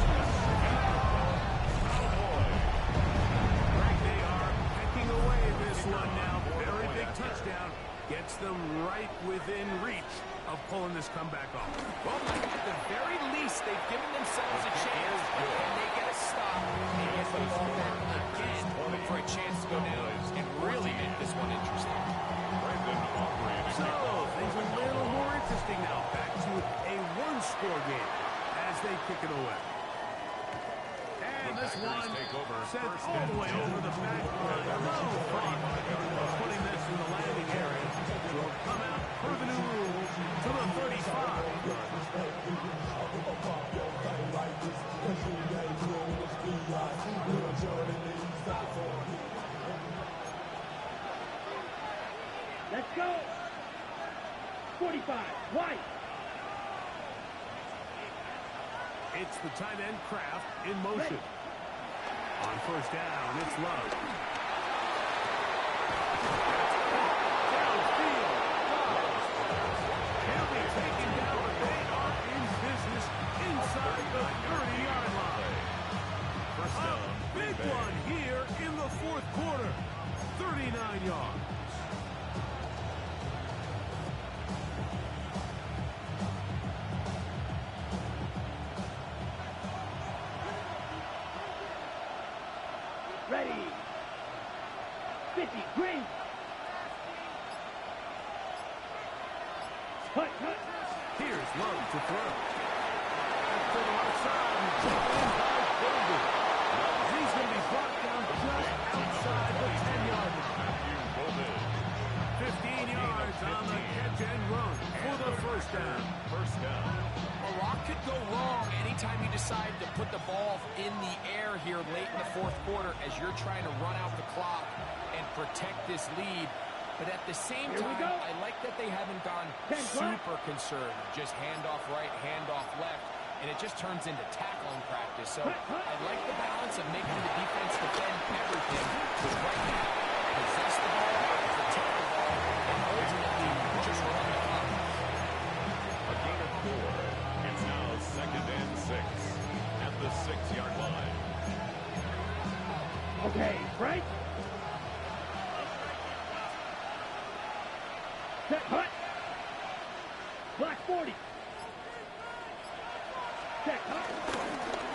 Right, they are pecking away this one now. Very big touchdown. Gets them right within reach of pulling this comeback off. Well, at the very least, they've given themselves a chance, and they get a stop, and get the ball back again for a chance to go down and really make this one interesting. So, things a little more interesting now. Back to a one-score game as they kick it away. And this one sent all the way over the back line. No fun putting this in the landing area. Will come out per the new rules to the 35. Let's go. 45. White. It's the tight end Kraft in motion. On first down, it's Love. Downfield. He'll be taken down, but they are in business inside the 30-yard line. A big one here in the fourth quarter. 39 yards. Ready. 50. Green. Cut. Here's Love to throw. To the left side and taken in by Bolden. He's going to be brought down just outside the 10-yard line. 15 yards on the catch and run for the first down. A lot could go wrong anytime you decide to put the ball in the air here late in the fourth quarter as you're trying to run out the clock and protect this lead. But at the same time, I like that they haven't gone super concerned. Just handoff right, handoff left, and it just turns into tackling practice. So I like the balance of making the defense defend everything. But right now, possess the ball, protect the ball, and ultimately just run the clock. A gain of 4. It's now 2nd and 6 at the 6-yard line. Okay, right. Set, cut. Black 40. Set, cut.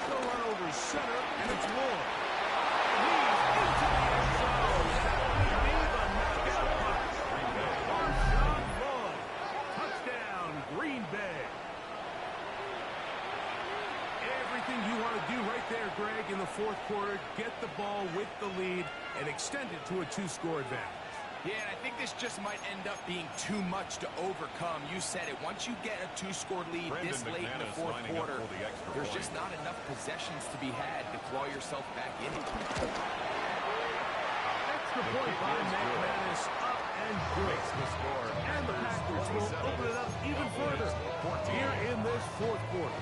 The run over center, and it's Ward. He's into the end zone. That may be the knockout punch. Marshawn Lloyd. Touchdown, Green Bay. Everything you want to do right there, Greg, in the fourth quarter, get the ball with the lead and extend it to a 2-score advantage. Yeah, and I think this just might end up being too much to overcome. You said it. Once you get a 2-score lead this late in the fourth quarter, there's just not enough possessions to be had to claw yourself back in it. Extra point by McManus, up and good. The score. And the Packers will open it up even further here in this fourth quarter.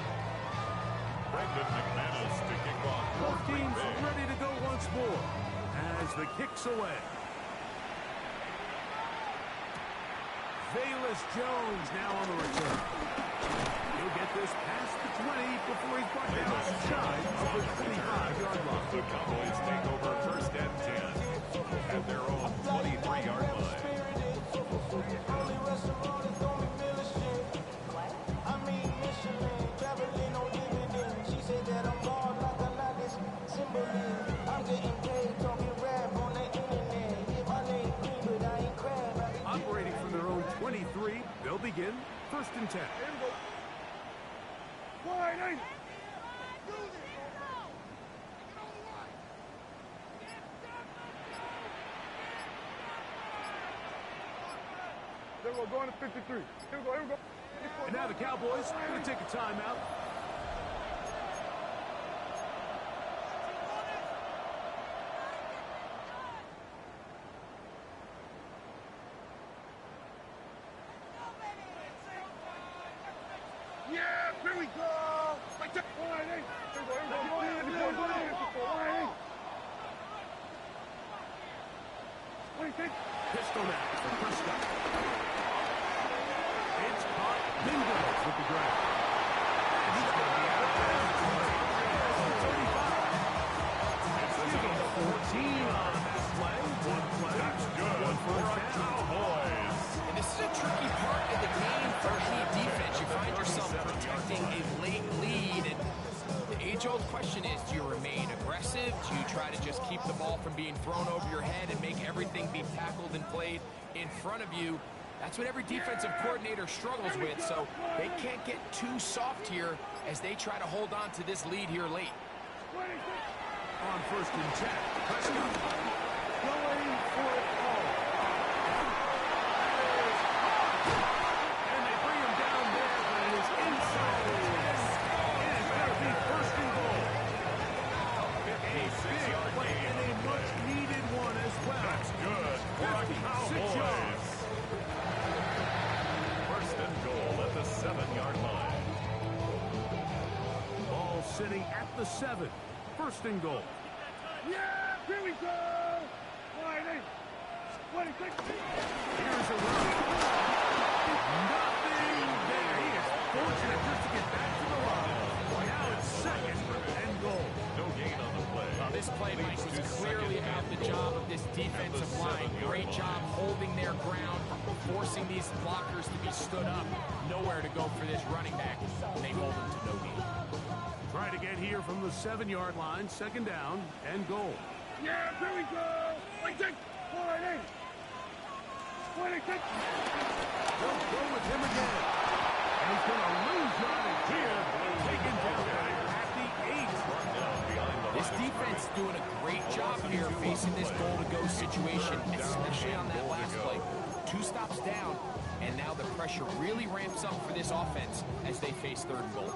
Brendan McManus to kick off. Both teams ready to go once more as the kick's away. Velus Jones now on the return. He'll get this past the 20 before he's brought down outside of the 25-yard line. The Cowboys take over first and 10 at their own 23-yard line. Operating from their own 23, they'll begin first and 10. We're going to 53. Here we go. And now the Cowboys are going to take a timeout. Yeah, here we go. Right there. Pistol match for Prescott. It's caught. Bingo with the grab. He's going to be out of bounds. 35. Give him 14 on that play. One play. That's good. One first down. Cowboys. And this is a tricky part of the game for Heat defense. You find yourself protecting a late lead, and the age-old question is, do you remain aggressive? Do you try to just keep the ball from being thrown over your head and make everything be tackled and played in front of you? That's what every defensive coordinator struggles with, so they can't get too soft here as they try to hold on to this lead here late. On first and 10, Prescott going for it all. And they bring him down there, but it is inside the 10. And it better be first and goal. A big play and a much-needed one as well. That's good for a 56 Cowboys. yards. First and goal at the 7-yard line. Ball sitting at the 7. First and goal. Yeah, here we go. 26. Here's a run. Nothing there. He is fortunate just to get back to the line. Now it's second and goal. No gain on the play. This play, Mike, was clearly about the job of this defensive line. Great job holding their ground, forcing these blockers to be stood up. Nowhere to go for this running back, and they hold him to no gain. Try to get here from the 7-yard line, second down and goal. Yeah, here we go. 26. 26. They'll go with him again. And he's going to lose yardage here. Taken down at the 8. This defense doing a great job here facing this goal-to-go situation, especially on that last play. 2 stops down, and now the pressure really ramps up for this offense as they face third and goal.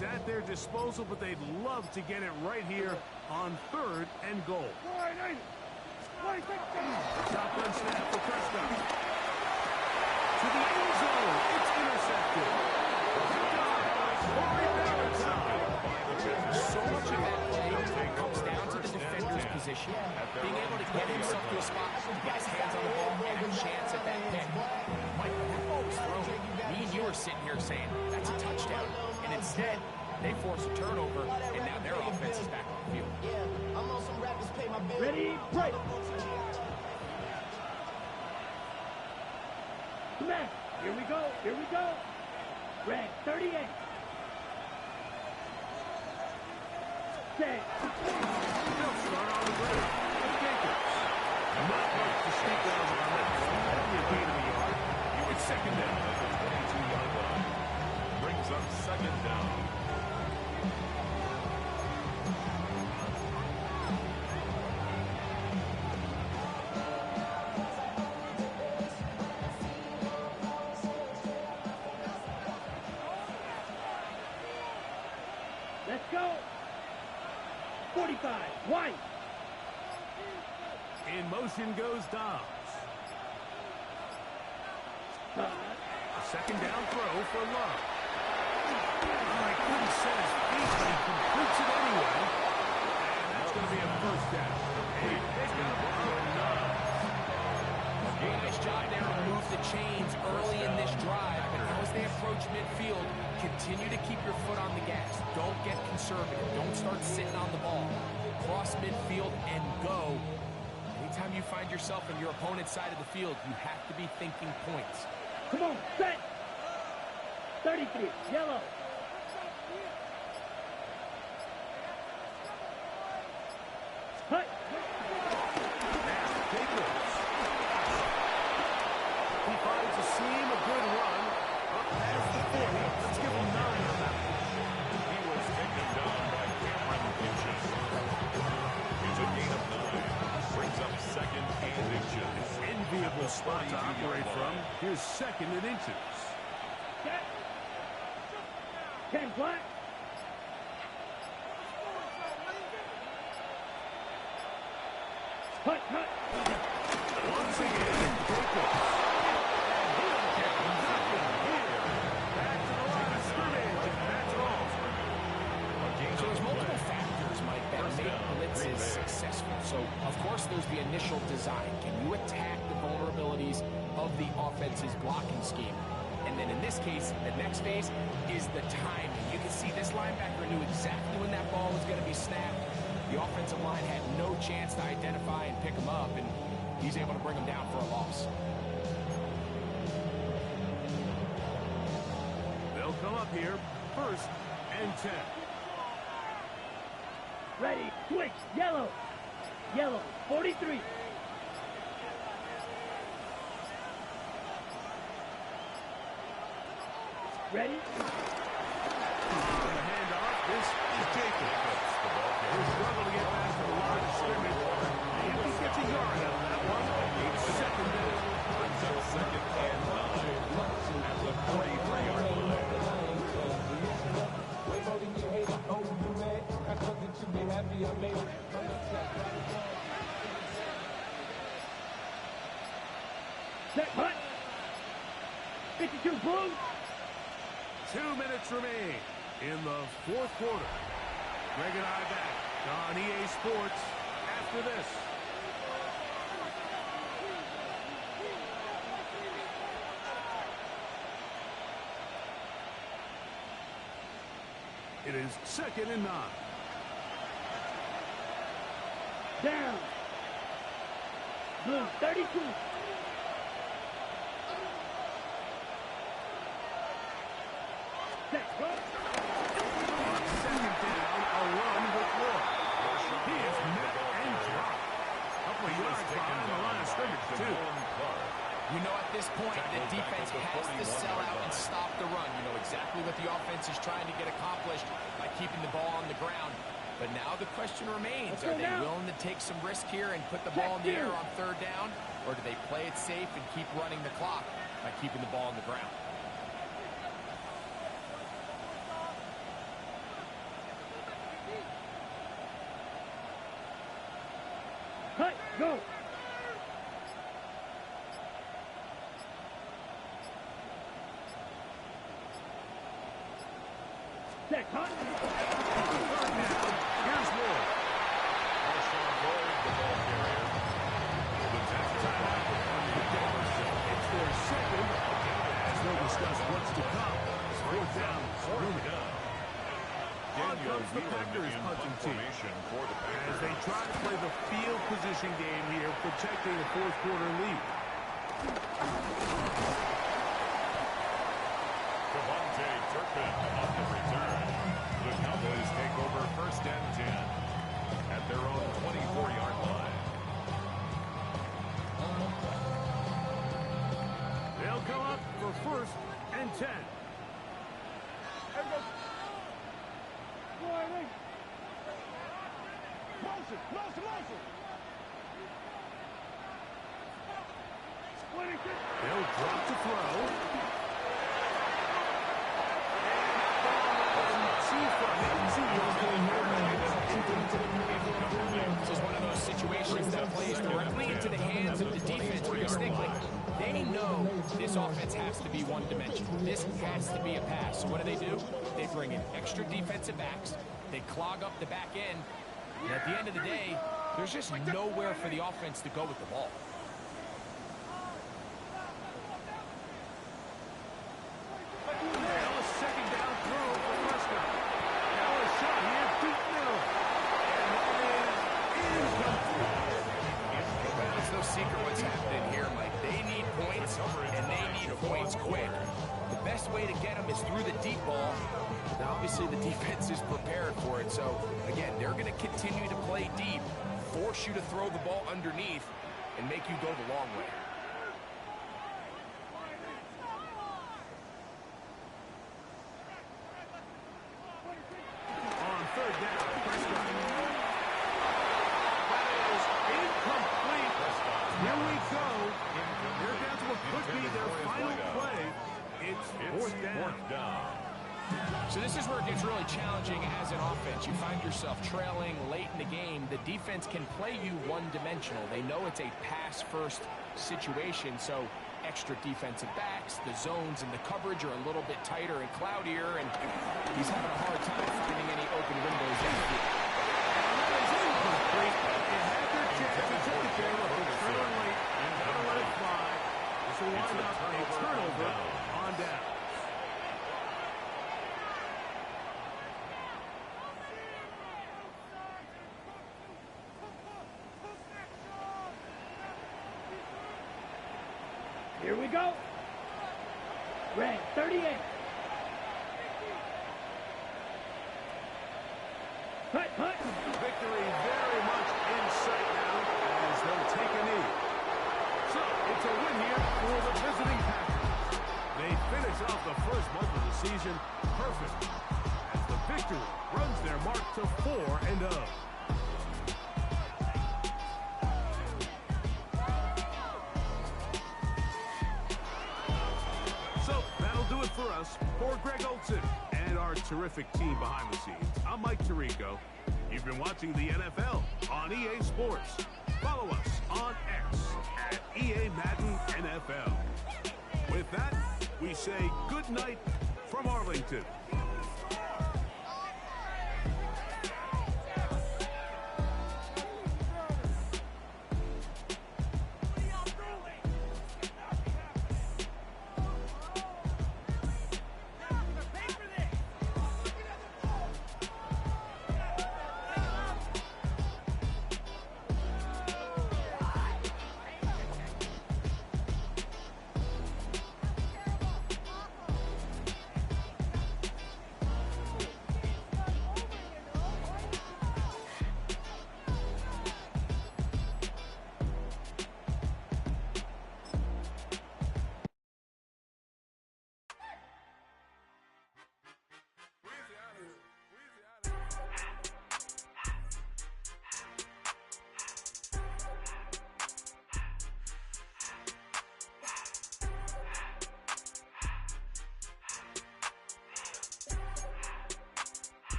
At their disposal, but they'd love to get it right here on third and goal. Shotgun snap for Prescott. To the end zone. It's intercepted. So much of that play comes down to the defender's position, being able to get himself to a spot, get his hands on the ball, and a chance at that pick. Mike, that ball was thrown. Me and you are sitting here saying, that's a touchdown. And instead, they force a turnover, and now their offense is back on the field. Yeah, I'm on some rappers pay my bills. Ready, break. Smash. Here we go. Red 38. Set. They'll start on the ground. Jacobs. Stick goes on that. Only a gain of a yard. It's second down. At the 22-yard line. Brings up second down. Let's go. 45. White. In motion goes Dobbs. A second down throw for Love. Oh, he couldn't set his feet, but he completes it anyway. And that's going to be a first down. A pickup of Love. Nice job there to move the chains early in this drive. And now as they approach midfield, continue to keep your foot on the gas. Don't get conservative. Don't start sitting on the ball. Cross midfield and go. Anytime you find yourself on your opponent's side of the field, you have to be thinking points. Come on, set. 33, yellow. Hut. He finds a seam, a good run. Up past the 40. Let's give him 9 on that one. He was taken down by Cameron Inches. It's a gain of 9. Brings up second and inches. Enviable spot to operate from. Here's second and inches. 10 black. Hut, hut. Once again, Jacobs. And he'll get nothing here. Back to the line of scrimmage, and that's all. So there's multiple factors, Mike, that make blitzes successful. So, of course, there's the initial design. Can you attack the vulnerabilities of the offense's blocking scheme? And then in this case, the next phase is the timing. You can see this linebacker knew exactly when that ball was going to be snapped. The offensive line had no chance to identify and pick him up, and he's able to bring him down for a loss. They'll come up here, first and 10. Ready, switch, yellow. Yellow, 43. Ready? On the handoff, this is Jacobs. He'll struggle to get back to the line of scrimmage. If he gets a yard out of that one, it's second down. Brings up second and 9 at the 43-yard line. Set, hut. 52 blue. 2 minutes remain in the fourth quarter. Greg and I back on EA Sports after this. It is second and 9. Down. Blue, 32. Set, go. On second down, a run with Ward. He is met and dropped. Couple of yards behind the line of scrimmage, too. You know, at this point, the defense has to sell out and stop the run. You know exactly what the offense is trying to get accomplished by keeping the ball on the ground. But now the question remains, are they willing to take some risk here and put the ball in the air on third down? Or do they play it safe and keep running the clock by keeping the ball on the ground? Cut, go. Set, hut. Third down, here's Ward. Marshawn Lloyd, the ball carrier. The tackle by Anderson. It's their second, as they'll discuss what's to come. Fourth down, room down. On comes the Packers punting team For the Packers. as they try to play the field position game here, protecting a fourth quarter lead. Devontae Turpin on the return. The Cowboys take over first and 10 at their own 24-yard line. motion. They'll drop to throw. This is one of those situations that plays directly into the hands of the defense because they know this offense has to be one-dimensional. This has to be a pass. So what do? They bring in extra defensive backs. They clog up the back end. And at the end of the day, there's just nowhere for the offense to go with the ball. Secret what's happening here, Mike. They need points, and they need points quick. The best way to get them is through the deep ball. Now, obviously, the defense is prepared for it. So, again, they're going to continue to play deep, force you to throw the ball underneath, and make you go the long way. On third down, here we go. They're down to what could be their final play. It's fourth down. So this is where it gets really challenging as an offense. You find yourself trailing late in the game. The defense can play you one-dimensional. They know it's a pass-first situation, so extra defensive backs, the zones and the coverage are a little bit tighter and cloudier, and he's having a hard time finding any open windows in the field. This will wind up a turnover on down. Here we go. Red 38. Hut. Victory very much in sight now as they'll take a knee. So, it's a win here for the visiting Packers. They finish off the first month of the season perfect as the victory runs their mark to 4-0. So, that'll do it for us. For Greg Olson and our terrific team behind the scenes, I'm Mike Tirico. You've been watching the NFL on EA Sports. Follow us on X at EA Madden NFL. With that, we say good night from Arlington.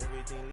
Everything